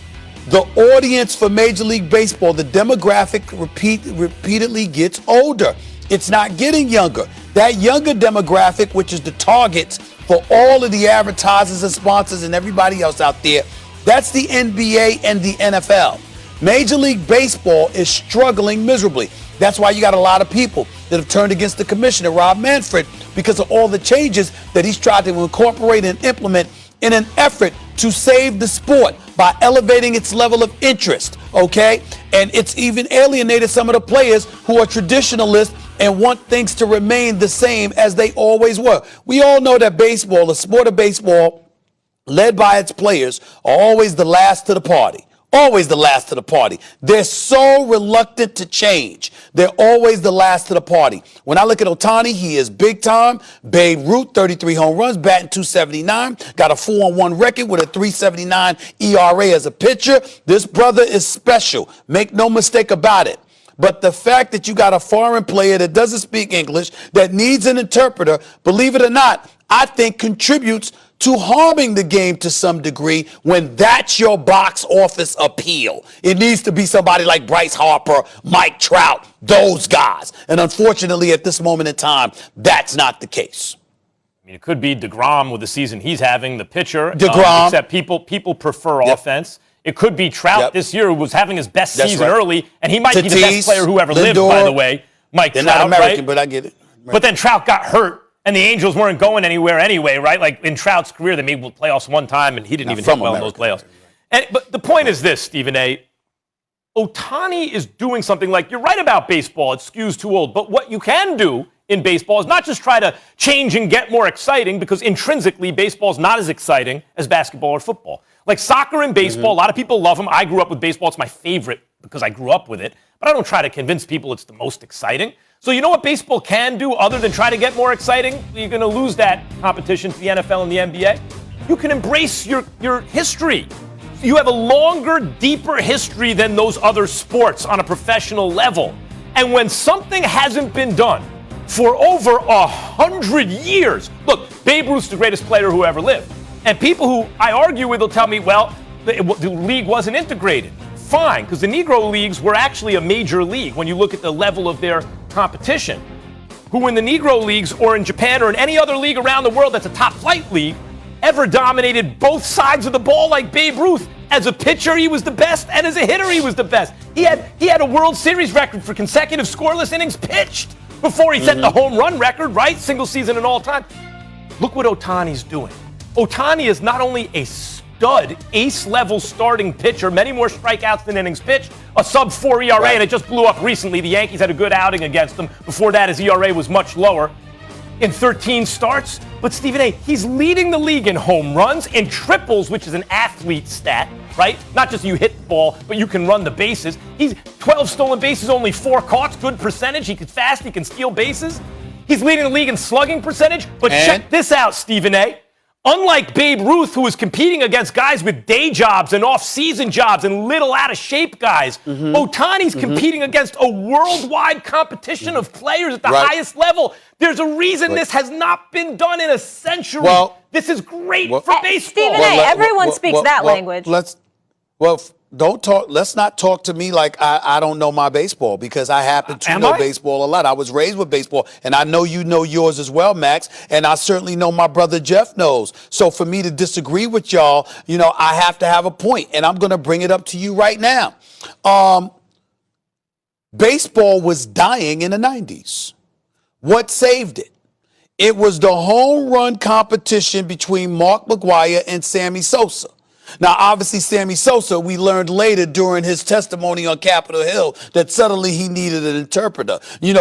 The audience for Major League Baseball, the demographic repeatedly gets older. It's not getting younger. That younger demographic, which is the targets for all of the advertisers and sponsors and everybody else out there, that's the NBA and the NFL. Major League Baseball is struggling miserably. That's why you got a lot of people that have turned against the commissioner, Rob Manfred, because of all the changes that he's tried to incorporate and implement in an effort to save the sport by elevating its level of interest, okay? And it's even alienated some of the players who are traditionalists and want things to remain the same as they always were. We all know that baseball, the sport of baseball, led by its players, are always the last to the party. Always the last to the party. They're so reluctant to change. They're always the last to the party. When I look at Ohtani, he is big time. Babe Ruth, 33 home runs, batting .279, got a 4-1 record with a .379 ERA as a pitcher. This brother is special. Make no mistake about it. But the fact that you got a foreign player that doesn't speak English, that needs an interpreter, believe it or not, I think contributes to harming the game to some degree when that's your box office appeal. It needs to be somebody like Bryce Harper, Mike Trout, those guys. And unfortunately, at this moment in time, that's not the case. I mean, it could be DeGrom with the season he's having, the pitcher. DeGrom. Except people prefer offense. It could be Trout this year, who was having his best season early, and he might be the best player who ever lived, by the way. Mike Trout, not American, right? but I get it. Right. But then Trout got hurt. And the Angels weren't going anywhere anyway, right? Like in Trout's career, they made playoffs one time, and he didn't even hit well in those playoffs. But the point is this, Stephen A. Ohtani is doing something like, you're right about baseball, it skews too old. But what you can do in baseball is not just try to change and get more exciting, because intrinsically, baseball is not as exciting as basketball or football. Like soccer and baseball, a lot of people love them. I grew up with baseball. It's my favorite because I grew up with it. But I don't try to convince people it's the most exciting. So you know what baseball can do other than try to get more exciting? You're going to lose that competition to the NFL and the NBA. You can embrace your history. You have a longer, deeper history than those other sports on a professional level. And when something hasn't been done for over 100 years, look, Babe Ruth's the greatest player who ever lived. And people who I argue with will tell me, well, the league wasn't integrated. Fine, because the Negro Leagues were actually a major league when you look at the level of their competition. Who in the Negro Leagues or in Japan or in any other league around the world that's a top flight league ever dominated both sides of the ball like Babe Ruth. As a pitcher, he was the best, and as a hitter, he was the best. He had a World Series record for consecutive scoreless innings pitched before he set the home run record, right? Single season and all time. Look what Ohtani's doing. Ohtani is not only a stud, ace-level starting pitcher, many more strikeouts than innings pitched, a sub-4 ERA, and it just blew up recently. The Yankees had a good outing against them. Before that, his ERA was much lower in 13 starts. But Stephen A., he's leading the league in home runs, in triples, which is an athlete stat, right? Not just you hit the ball, but you can run the bases. He's 12 stolen bases, only 4 caught, good percentage. He can fast, he can steal bases. He's leading the league in slugging percentage. But check this out, Stephen A. Unlike Babe Ruth, who was competing against guys with day jobs and off-season jobs and little out-of-shape guys, Ohtani's competing against a worldwide competition of players at the highest level. There's a reason this has not been done in a century. This is great for baseball. Stephen A., everyone speaks that language. Don't talk. Let's not talk to me like I don't know my baseball, because I happen to know baseball a lot. I was raised with baseball, and I know you know yours as well, Max. And I certainly know my brother Jeff knows. So for me to disagree with y'all, I have to have a point, and I'm going to bring it up to you right now. Baseball was dying in the 90s. What saved it? It was the home run competition between Mark McGwire and Sammy Sosa. Now, obviously, Sammy Sosa, we learned later during his testimony on Capitol Hill that suddenly he needed an interpreter.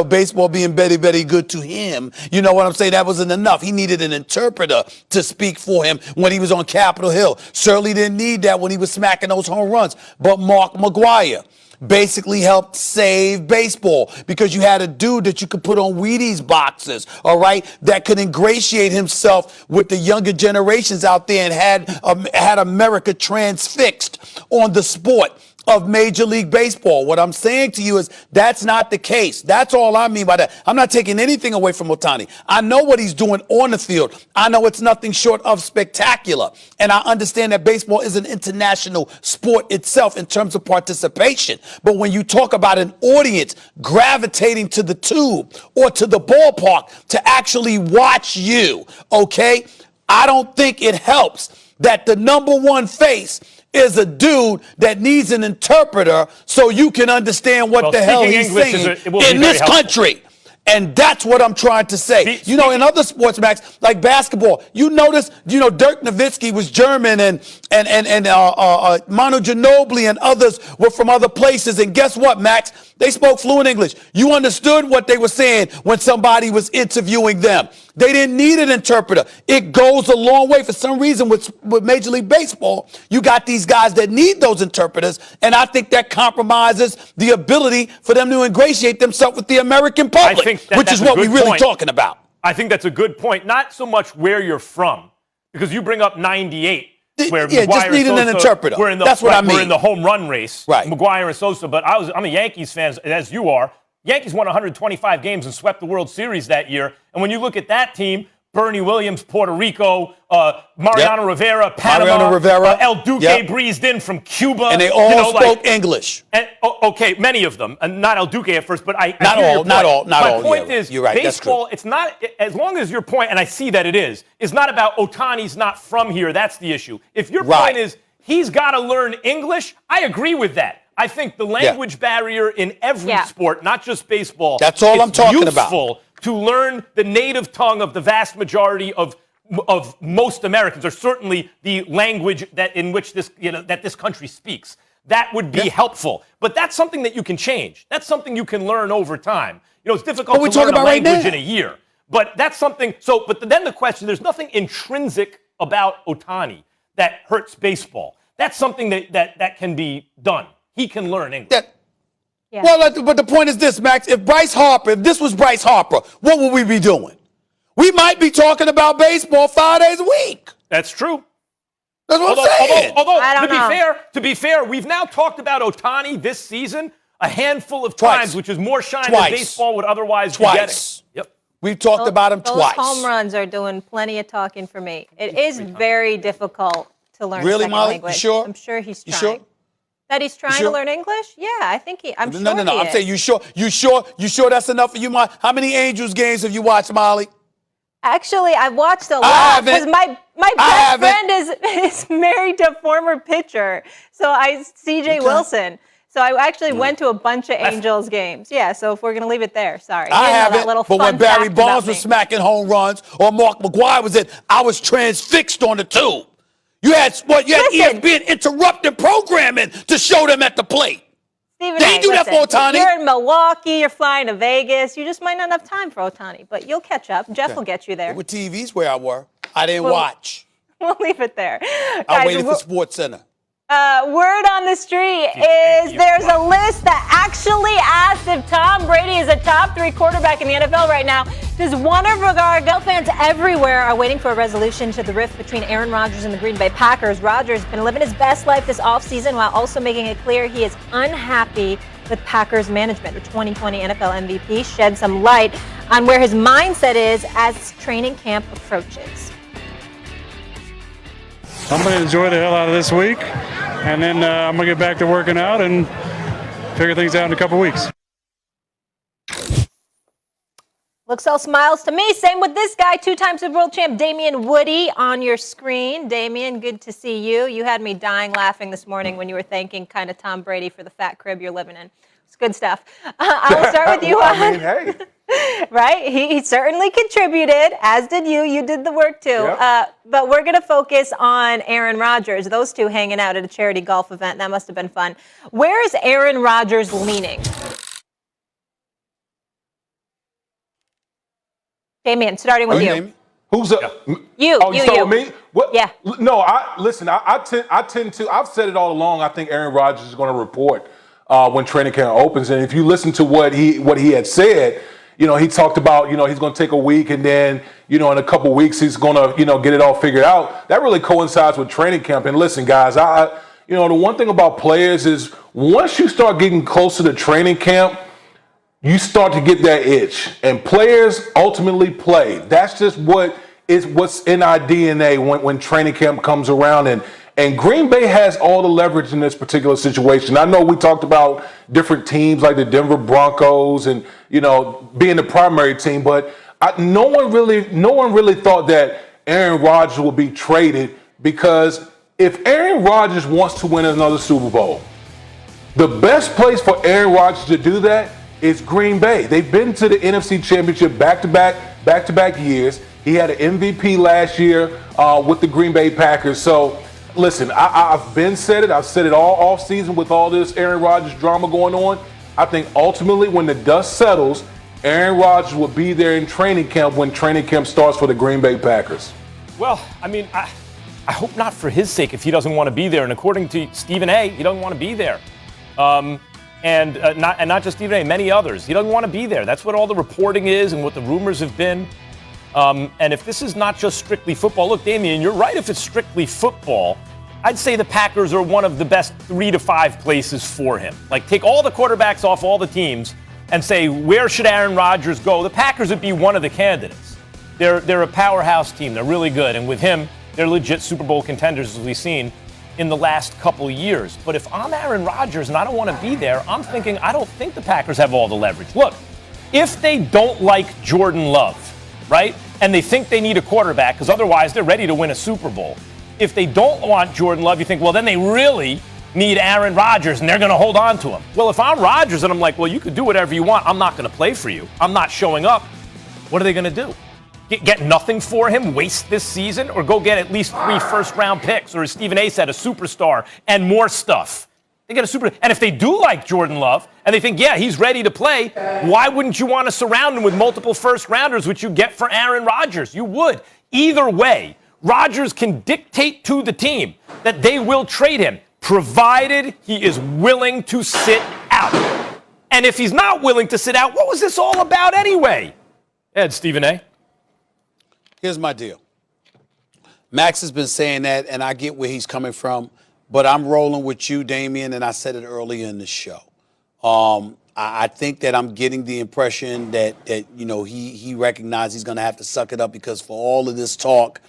Baseball being very, very good to him. You know what I'm saying? That wasn't enough. He needed an interpreter to speak for him when he was on Capitol Hill. Certainly didn't need that when he was smacking those home runs. But Mark McGwire basically helped save baseball, because you had a dude that you could put on Wheaties boxes, all right, that could ingratiate himself with the younger generations out there and had America transfixed on the sport of Major League Baseball. What I'm saying to you is that's not the case. That's all I mean by that. I'm not taking anything away from Ohtani. I know what he's doing on the field. I know it's nothing short of spectacular. And I understand that baseball is an international sport itself in terms of participation. But when you talk about an audience gravitating to the tube or to the ballpark to actually watch you, okay, I don't think it helps that the number one face is a dude that needs an interpreter so you can understand what the hell he's saying in this country. And that's what I'm trying to say. You know, in other sports, Max, like basketball, you notice, you know, Dirk Nowitzki was German and Manu Ginobili and others were from other places. And guess what, Max? They spoke fluent English. You understood what they were saying when somebody was interviewing them. They didn't need an interpreter. It goes a long way. For some reason, with Major League Baseball, you got these guys that need those interpreters, and I think that compromises the ability for them to ingratiate themselves with the American public, which is what we're really talking about. I think that's a good point. Not so much where you're from, because you bring up 98. Where yeah, just needing an interpreter. That's what I mean. We're in the home run race, right? McGuire and Sosa, but I'm a Yankees fan, as you are. Yankees won 125 games and swept the World Series that year. And when you look at that team, Bernie Williams, Puerto Rico, Mariano Rivera, Panama, El Duque breezed in from Cuba. And they all spoke English. And, okay, many of them. And not El Duque at first, but not all. My point is, you're right, baseball, it's not, as long as your point, and I see that it is not about Ohtani's not from here. That's the issue. If your point is he's got to learn English, I agree with that. I think the language barrier in every sport, not just baseball, that's all I'm talking about. To learn the native tongue of the vast majority of most Americans, or certainly the language that in which this that this country speaks. That would be helpful. But that's something that you can change. That's something you can learn over time. You know, it's difficult to learn a language in a year. But that's something. So, but then the question: there's nothing intrinsic about Ohtani that hurts baseball. That's something that can be done. He can learn English. Well, but the point is this, Max. If this was Bryce Harper, what would we be doing? We might be talking about baseball 5 days a week. That's true. That's what I'm saying. Although to be fair, we've now talked about Ohtani this season a handful of times, which is more shine than baseball would otherwise be getting. Yep. We've talked about him twice. Those home runs are doing plenty of talking for me. It is very difficult to learn really, second Molly? language. You sure? I'm sure he's trying. You sure? That he's trying to learn English? Yeah, I think I'm sure. No. I'm saying you sure? You sure that's enough for you, Molly? How many Angels games have you watched, Molly? Actually, I've watched a lot because my best friend is married to a former pitcher. So CJ Wilson. So I actually went to a bunch of Angels games. Yeah, so if we're going to leave it there, sorry. I haven't, but when Barry Bonds was smacking home runs or Mark McGwire was in, I was transfixed on the tube. You had ESPN interrupting programming to show them at the plate. Stephen they do that for Ohtani. You're in Milwaukee, you're flying to Vegas. You just might not have time for Ohtani, but you'll catch up. Jeff will get you there. With TVs where I were. I didn't watch. We'll leave it there. I waited for Sports Center. Word on the street is there's a list that actually asks if Tom Brady is a top 3 quarterback in the NFL right now. Does one of our fans everywhere are waiting for a resolution to the rift between Aaron Rodgers and the Green Bay Packers. Rodgers has been living his best life this offseason while also making it clear he is unhappy with Packers management. The 2020 NFL MVP shed some light on where his mindset is as training camp approaches. I'm going to enjoy the hell out of this week, and then I'm going to get back to working out and figure things out in a couple weeks. Looks all smiles to me. Same with this guy, 2-time Super Bowl champ Damian Woody on your screen. Damian, good to see you. You had me dying laughing this morning when you were thanking kind of Tom Brady for the fat crib you're living in. It's good stuff. I will start with you. Hey. Right? He certainly contributed, as did you. You did the work too. Yep. But we're going to focus on Aaron Rodgers. Those two hanging out at a charity golf event. That must have been fun. Where is Aaron Rodgers leaning? Damian, starting with you. Who's up? You. Oh, you told me? What? Yeah. No, I tend to, I've said it all along. I think Aaron Rodgers is going to report when training camp opens. And if you listen to what he had said, he talked about, he's going to take a week and then, in a couple weeks, he's going to, get it all figured out. That really coincides with training camp. And listen, guys, the one thing about players is once you start getting closer to training camp, you start to get that itch, and players ultimately play. That's just what's in our DNA when training camp comes around, and Green Bay has all the leverage in this particular situation. I know we talked about different teams like the Denver Broncos and being the primary team, but no one really thought that Aaron Rodgers would be traded, because if Aaron Rodgers wants to win another Super Bowl, the best place for Aaron Rodgers to do that is Green Bay. They've been to the NFC Championship back-to-back years. He had an MVP last year with the Green Bay Packers. So, listen, I've said it all offseason with all this Aaron Rodgers drama going on. I think ultimately when the dust settles, Aaron Rodgers will be there in training camp when training camp starts for the Green Bay Packers. Well, I mean, I hope not for his sake if he doesn't want to be there. And according to Stephen A., he doesn't want to be there. And not just Stephen A., many others. He doesn't want to be there. That's what all the reporting is and what the rumors have been. And if this is not just strictly football, look, Damian, you're right. If it's strictly football, I'd say the Packers are one of the best 3 to 5 places for him. Like, take all the quarterbacks off all the teams and say, where should Aaron Rodgers go? The Packers would be one of the candidates. They're a powerhouse team. They're really good. And with him, they're legit Super Bowl contenders, as we've seen in the last couple years. But if I'm Aaron Rodgers and I don't want to be there, I'm thinking I don't think the Packers have all the leverage. Look, if they don't like Jordan Love, right, and they think they need a quarterback because otherwise they're ready to win a Super Bowl, if they don't want Jordan Love, you think, well, then they really need Aaron Rodgers and they're going to hold on to him. Well, if I'm Rodgers and I'm like, well, you can do whatever you want, I'm not going to play for you, I'm not showing up, what are they going to do? Get nothing for him, waste this season, or go get at least 3 first-round picks, or as Stephen A. said, a superstar and more stuff? They get a super, and if they do like Jordan Love and they think, yeah, he's ready to play, why wouldn't you want to surround him with multiple first-rounders, which you get for Aaron Rodgers? You would. Either way, Rodgers can dictate to the team that they will trade him, provided he is willing to sit out. And if he's not willing to sit out, what was this all about anyway? Ed, Stephen A. Here's my deal. Max has been saying that, and I get where he's coming from, but I'm rolling with you, Damian, and I said it earlier in the show. I think that I'm getting the impression that he recognizes he's going to have to suck it up, because for all of this talk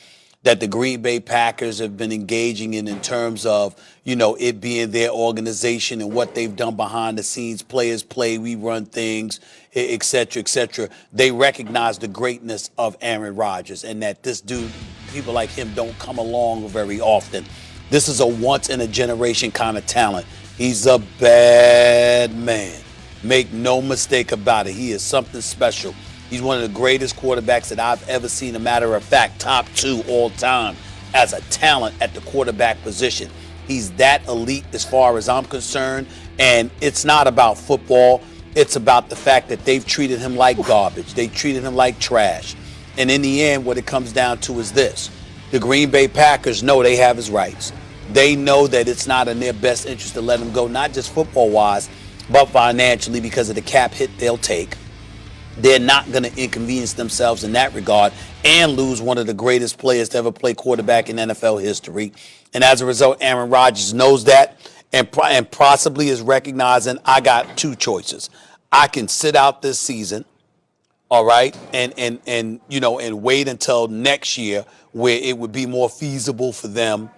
that the Green Bay Packers have been engaging in terms of, it being their organization and what they've done behind the scenes, players play, we run things, et cetera, they recognize the greatness of Aaron Rodgers and that this dude, people like him don't come along very often. This is a once-in-a-generation kind of talent. He's a bad man. Make no mistake about it. He is something special. He's one of the greatest quarterbacks that I've ever seen. A matter of fact, top 2 all time as a talent at the quarterback position. He's that elite as far as I'm concerned. And it's not about football. It's about the fact that they've treated him like garbage. They treated him like trash. And in the end, what it comes down to is this. The Green Bay Packers know they have his rights. They know that it's not in their best interest to let him go, not just football-wise, but financially, because of the cap hit they'll take. They're not going to inconvenience themselves in that regard and lose one of the greatest players to ever play quarterback in NFL history. And as a result, Aaron Rodgers knows that and possibly is recognizing, I got 2 choices. I can sit out this season, all right, and wait until next year where it would be more feasible for them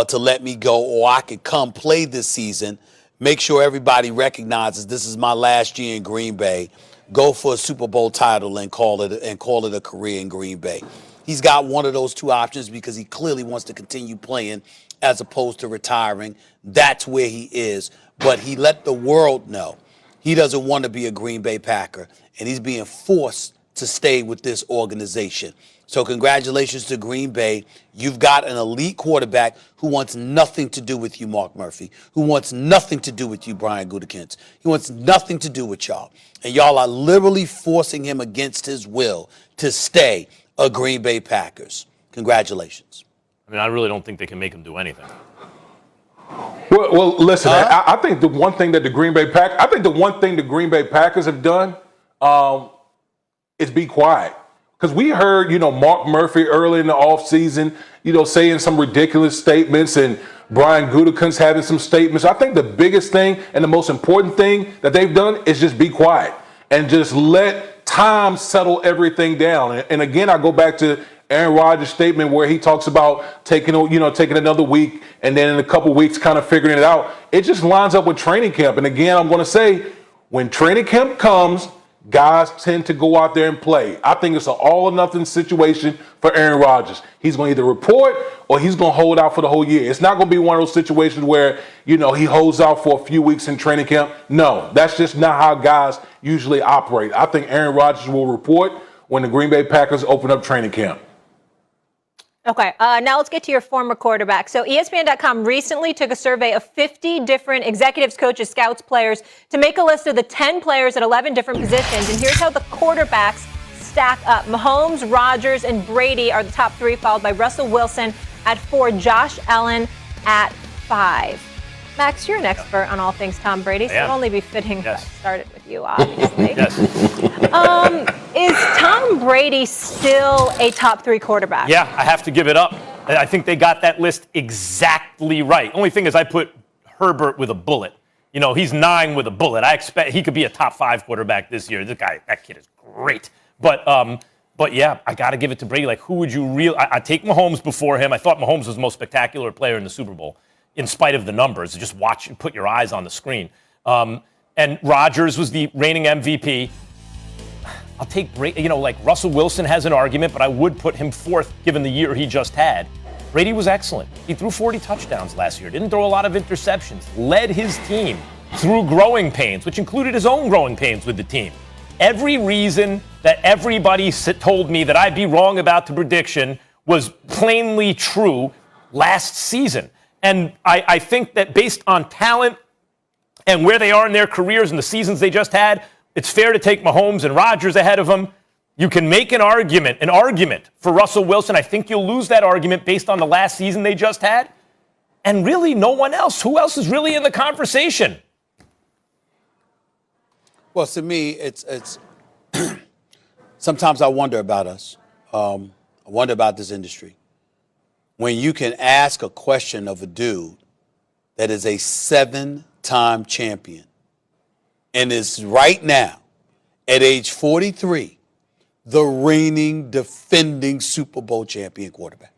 to let me go, or I could come play this season, make sure everybody recognizes this is my last year in Green Bay, go for a Super Bowl title and call it a career in Green Bay. He's got one of those 2 options because he clearly wants to continue playing as opposed to retiring. That's where he is. But he let the world know he doesn't want to be a Green Bay Packer, and he's being forced to stay with this organization. So congratulations to Green Bay. You've got an elite quarterback who wants nothing to do with you, Mark Murphy, who wants nothing to do with you, Brian Gutekunst. He wants nothing to do with y'all. And y'all are literally forcing him against his will to stay a Green Bay Packers. Congratulations. I mean, I really don't think they can make him do anything. Well, listen, I think the one thing that the Green Bay Packers have done is be quiet. Because we heard, Mark Murphy early in the offseason, saying some ridiculous statements, and Brian Gutekunst having some statements. I think the biggest thing and the most important thing that they've done is just be quiet and just let time settle everything down. And again, I go back to Aaron Rodgers' statement where he talks about taking another week and then in a couple weeks kind of figuring it out. It just lines up with training camp. And again, I'm going to say, when training camp comes, guys tend to go out there and play. I think it's an all or nothing situation for Aaron Rodgers. He's going to either report or he's going to hold out for the whole year. It's not going to be one of those situations where, he holds out for a few weeks in training camp. No, that's just not how guys, usually operate. I think Aaron Rodgers will report when the Green Bay Packers open up training camp. Okay, now let's get to your former quarterback. So ESPN.com recently took a survey of 50 different executives, coaches, scouts, players to make a list of the 10 players at 11 different positions. And here's how the quarterbacks stack up. Mahomes, Rodgers, and Brady are the top 3, followed by Russell Wilson at 4, Josh Allen at 5. Max, you're an expert on all things Tom Brady, so it'll only be fitting if I started with you, obviously. Is Tom Brady still a top 3 quarterback? Yeah, I have to give it up. I think they got that list exactly right. Only thing is I put Herbert with a bullet. You know, he's 9 with a bullet. I expect he could be a top 5 quarterback this year. That kid is great. But yeah, I got to give it to Brady. Like, who would you I take Mahomes before him. I thought Mahomes was the most spectacular player in the Super Bowl, in spite of the numbers. Just watch and put your eyes on the screen. And Rodgers was the reigning MVP. I'll take Brady. You know, like Russell Wilson has an argument, but I would put him 4th given the year he just had. Brady was excellent. He threw 40 touchdowns last year. Didn't throw a lot of interceptions. Led his team through growing pains, which included his own growing pains with the team. Every reason that everybody told me that I'd be wrong about the prediction was plainly true last season. And I think that based on talent and where they are in their careers and the seasons they just had, it's fair to take Mahomes and Rodgers ahead of them. You can make an argument for Russell Wilson. I think you'll lose that argument based on the last season they just had. And really no one else. Who else is really in the conversation? Well, to me, it's sometimes I wonder about us. I wonder about this industry. When you can ask a question of a dude that is a 7-time champion and is right now, at age 43, the reigning, defending Super Bowl champion quarterback.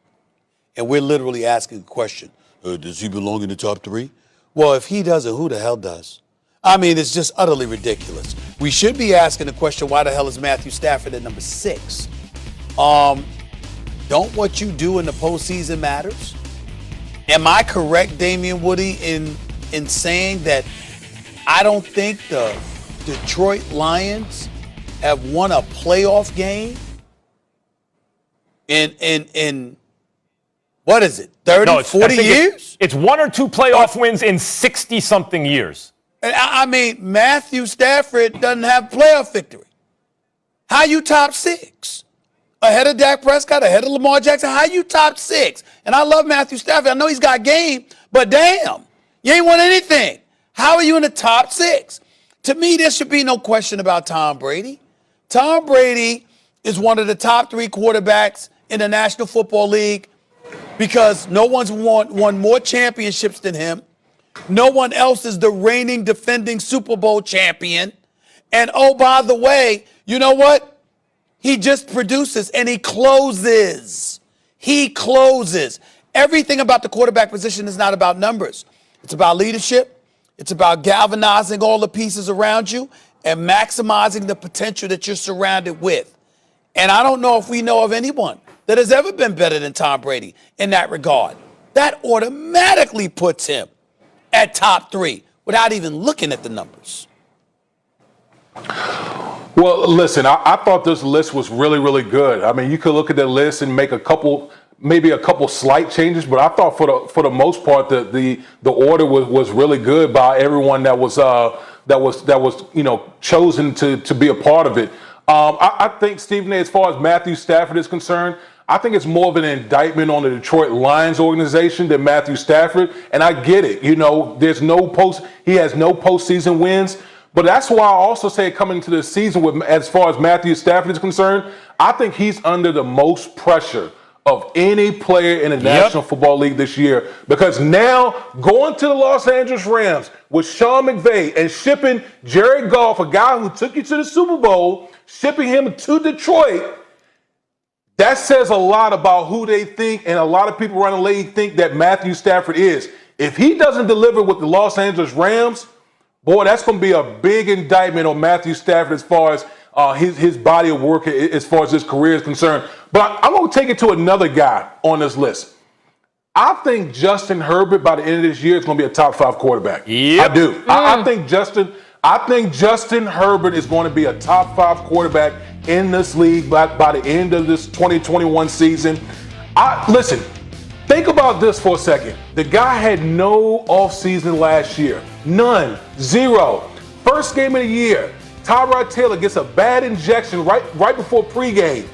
And we're literally asking a question, does he belong in the top 3? Well, if he doesn't, who the hell does? I mean, it's just utterly ridiculous. We should be asking the question, why the hell is Matthew Stafford at number 6? Don't what you do in the postseason matters? Am I correct, Damian Woody, in saying that I don't think the Detroit Lions have won a playoff game in what is it, 30, 40 years? It's 1 or 2 playoff wins in 60-something years. I mean, Matthew Stafford doesn't have playoff victory. How you top 6? Ahead of Dak Prescott, ahead of Lamar Jackson. How you top 6? And I love Matthew Stafford. I know he's got game, but damn, you ain't won anything. How are you in the top 6? To me, there should be no question about Tom Brady. Tom Brady is one of the top 3 quarterbacks in the National Football League because no one's won more championships than him. No one else is the reigning, defending Super Bowl champion. And oh, by the way, you know what? He just produces and he closes. He closes. Everything about the quarterback position is not about numbers. It's about leadership. It's about galvanizing all the pieces around you and maximizing the potential that you're surrounded with. And I don't know if we know of anyone that has ever been better than Tom Brady in that regard. That automatically puts him at top 3 without even looking at the numbers. Well, listen, I thought this list was really, really good. I mean, you could look at the list and make maybe a couple slight changes, but I thought for the most part the order was really good by everyone that was chosen to be a part of it. I think, Stephen A., as far as Matthew Stafford is concerned, I think it's more of an indictment on the Detroit Lions organization than Matthew Stafford, and I get it. You know, he has no postseason wins. But that's why I also say coming into the season, as far as Matthew Stafford is concerned, I think he's under the most pressure of any player in the National Football League this year. Because now going to the Los Angeles Rams with Sean McVay and shipping Jared Goff, a guy who took you to the Super Bowl, shipping him to Detroit, that says a lot about who they think, and a lot of people around the league think that Matthew Stafford is. If he doesn't deliver with the Los Angeles Rams, boy, that's going to be a big indictment on Matthew Stafford as far as his body of work, as far as his career is concerned. But I'm going to take it to another guy on this list. I think Justin Herbert, by the end of this year, is going to be a top 5 quarterback. I do. I think Justin I think Justin Herbert is going to be a top 5 quarterback in this league by the end of this 2021 season. Listen, think about this for a second. The guy had no offseason last year. None. Zero. First game of the year, Tyrod Taylor gets a bad injection right before pregame.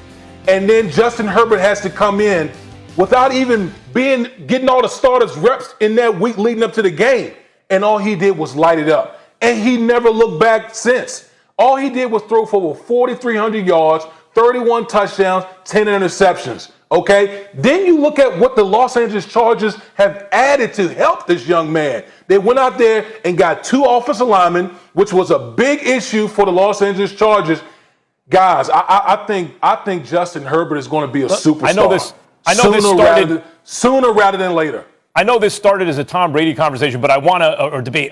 And then Justin Herbert has to come in without even getting all the starters reps in that week leading up to the game. And all he did was light it up. And he never looked back since. All he did was throw for over 4,300 yards, 31 touchdowns, 10 interceptions. Okay? Then you look at what the Los Angeles Chargers have added to help this young man. They went out there and got 2 offensive linemen, which was a big issue for the Los Angeles Chargers. Guys, I think Justin Herbert is going to be a superstar. I know this started sooner rather than later. I know this started as a Tom Brady conversation, but I want to, or debate.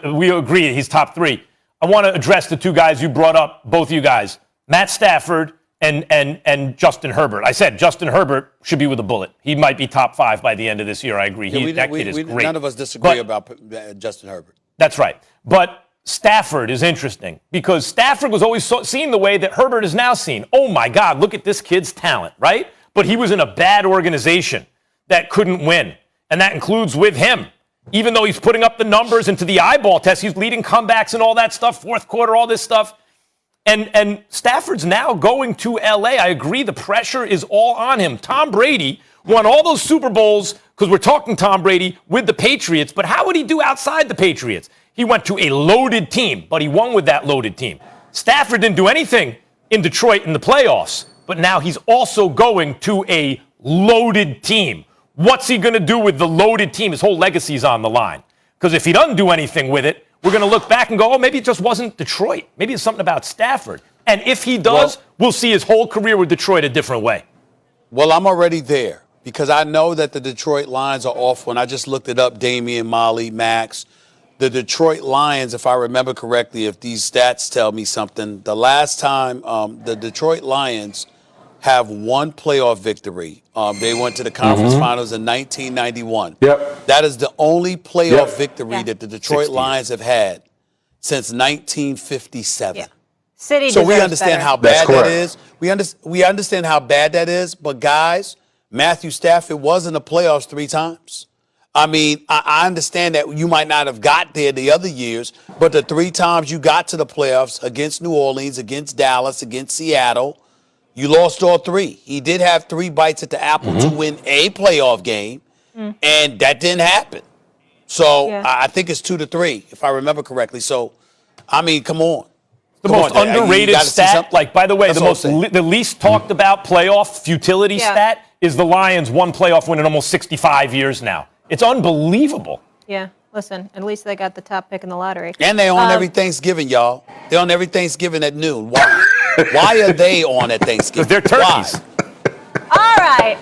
We agree he's top 3. I want to address the 2 guys you brought up, both of you guys, Matt Stafford and Justin Herbert. I said Justin Herbert should be with a bullet. He might be top 5 by the end of this year. I agree. That kid is great. None of us disagree about Justin Herbert. That's right. But Stafford is interesting because Stafford was always seen the way that Herbert is now seen. Oh, my God, look at this kid's talent, right? But he was in a bad organization that couldn't win, and that includes with him. Even though he's putting up the numbers into the eyeball test, he's leading comebacks and all that stuff, fourth quarter, all this stuff. And Stafford's now going to L.A. I agree the pressure is all on him. Tom Brady won all those Super Bowls, because we're talking Tom Brady, with the Patriots. But how would he do outside the Patriots? He went to a loaded team, but he won with that loaded team. Stafford didn't do anything in Detroit in the playoffs, but now he's also going to a loaded team. What's he going to do with the loaded team? His whole legacy's on the line. Because if he doesn't do anything with it, we're going to look back and go, oh, maybe it just wasn't Detroit. Maybe it's something about Stafford. And if he does, we'll see his whole career with Detroit a different way. Well, I'm already there because I know that the Detroit Lions are off. When I just looked it up, Damian, Molly, Max, the Detroit Lions, if I remember correctly, if these stats tell me something, the last time the Detroit Lions have one playoff victory. They went to the conference finals in 1991. Yep. That is the only playoff victory that the Detroit Lions have had since 1957. Yeah. City so we deserves understand better. how bad that is. We understand how bad that is. But guys, Matthew Stafford was in the playoffs 3 times. I mean, I understand that you might not have got there the other years, but the 3 times you got to the playoffs against New Orleans, against Dallas, against Seattle, you lost all 3. He did have 3 bites at the apple to win a playoff game, and that didn't happen. So I think it's 2-3, if I remember correctly. So, I mean, come on. The most underrated stat, like, by the way, the least talked about playoff futility stat is the Lions' one playoff win in almost 65 years now. It's unbelievable. Yeah, listen, at least they got the top pick in the lottery. And they on every Thanksgiving, y'all. They on every Thanksgiving at noon. Why? Why are they on at Thanksgiving? Because they're turkeys. All right.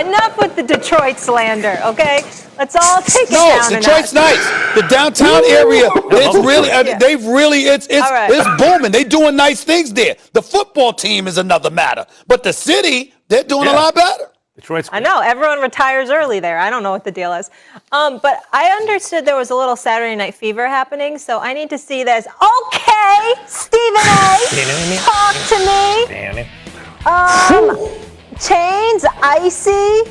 Enough with the Detroit slander, okay? Let's all take it down. No, Detroit's nice. The downtown area, it's booming. They doing nice things there. The football team is another matter, but the city, they're doing a lot better. Detroit's I know, everyone retires early there. I don't know what the deal is. But I understood there was a little Saturday Night Fever happening, so I need to see this. Okay, Stephen A., talk to me. Chains, icy.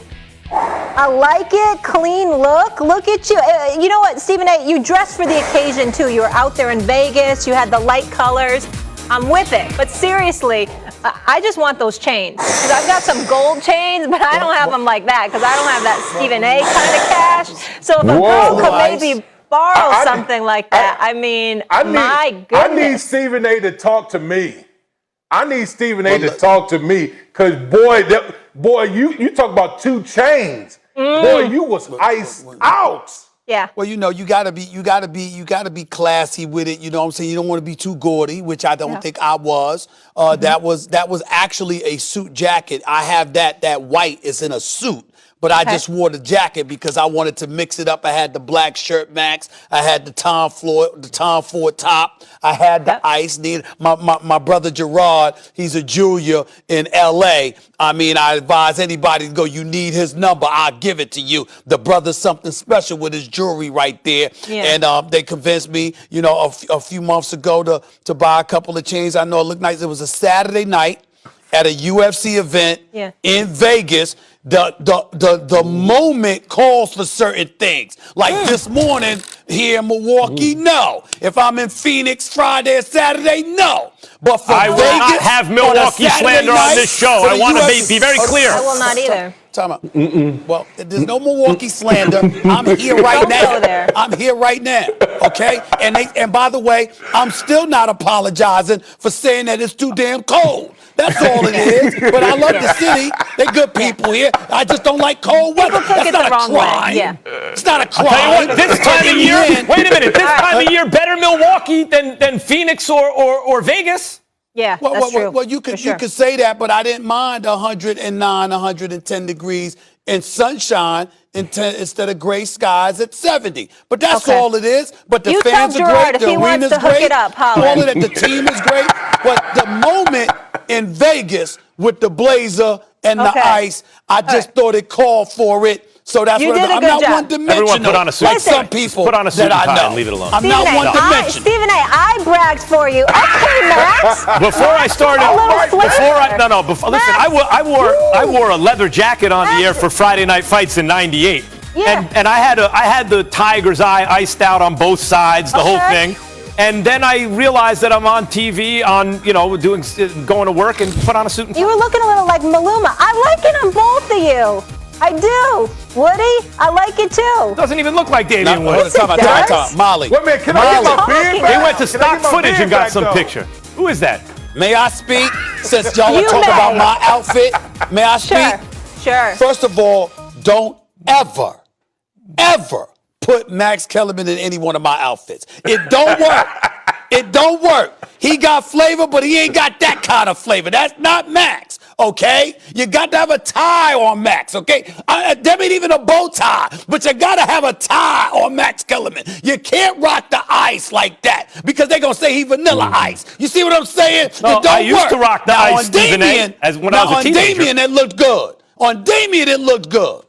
I like it. Clean look. Look at you. You know what, Stephen A., you dressed for the occasion, too. You were out there in Vegas. You had the light colors. I'm with it. But seriously, I just want those chains. Because I've got some gold chains, but I don't have them like that because I don't have that Stephen A. kind of cash. So if a girl could maybe borrow something like that, my goodness. I need Stephen A. to talk to me. I need Stephen A. to talk to me because, boy, you talk about 2 chains. Boy, you was iced out. Yeah. Well, you gotta be classy with it. You know what I'm saying? You don't want to be too gaudy, which I don't think I was. That was actually a suit jacket. I have that white is in a suit, but I just wore the jacket because I wanted to mix it up. I had the black shirt max. I had the Tom Ford top. I had the ice. My brother Gerard, he's a junior in L.A. I mean, I advise anybody to go, you need his number, I'll give it to you. The brother's something special with his jewelry right there. Yeah. And they convinced me, you know, a few months ago to buy a couple of chains. I know it looked nice. It was a Saturday night at a UFC event in Vegas. The moment calls for certain things. Like this morning here in Milwaukee, no. If I'm in Phoenix Friday or Saturday, no. But for I will Vegas, not have Milwaukee slander on this show. I want to be very clear. I will not either. Time out. Well, there's no Milwaukee slander. I'm here right now. Don't go there. I'm here right now. Okay? And by the way, I'm still not apologizing for saying that it's too damn cold. That's all it is. But I love the city. They're good people here. I just don't like cold weather. People took That's it not the a wrong way. crime. Yeah. It's not a crime. I'll tell you what, this time of year, wait a minute, this time of year, better Milwaukee than Phoenix or Vegas? Yeah, that's true. Well, you could say that, but I didn't mind 109, 110 degrees in sunshine instead of gray skies at 70. But that's all it is. But the fans are great. The arena's great. All of that. The team is great. But the moment in Vegas with the blazer and the ice, I just thought it called for it. So that's You what did a I'm good not job. one-dimensional. Everyone put on a suit. Like some people Put on a suit that and I tie know. and leave it alone. I'm not one-dimensional. Stephen A., I bragged for you. Okay, Max. Before I started, listen, I wore a leather jacket on the air for Friday Night Fights in '98, and I had the tiger's eye iced out on both sides, the whole thing. And then I realized that I'm on TV, going to work, and put on a suit and tie. You were looking a little like Maluma. I like it on both of you. I do. Woody, I like it too. Doesn't even look like Damian Wood. Molly. Wait a minute, can I get my beard back? They went to stock footage and got some picture. Who is that? May I speak? Since y'all are talking about my outfit, may I speak? Sure. First of all, don't ever put Max Kellerman in any one of my outfits. It don't work. It don't work. He got flavor, but he ain't got that kind of flavor. That's not Max, okay? You got to have a tie on Max, okay? There ain't even a bow tie, but you got to have a tie on Max Kellerman. You can't rock the ice like that because they're going to say he vanilla ice. You see what I'm saying? No, it don't I used work. to rock the now, ice, Stephen A., when I was a teenager. On Damian, it looked good. On Damian, it looked good.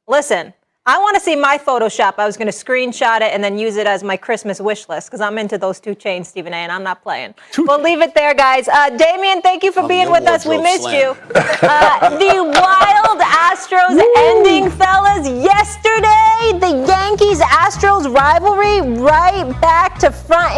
Listen, I want to see my Photoshop. I was going to screenshot it and then use it as my Christmas wish list because I'm into those two chains, Stephen A., and I'm not playing. We'll leave it there, guys. Damian, thank you for being with us. We missed you. The wild Astros ending, fellas. Yesterday, the Yankees-Astros rivalry right back to front.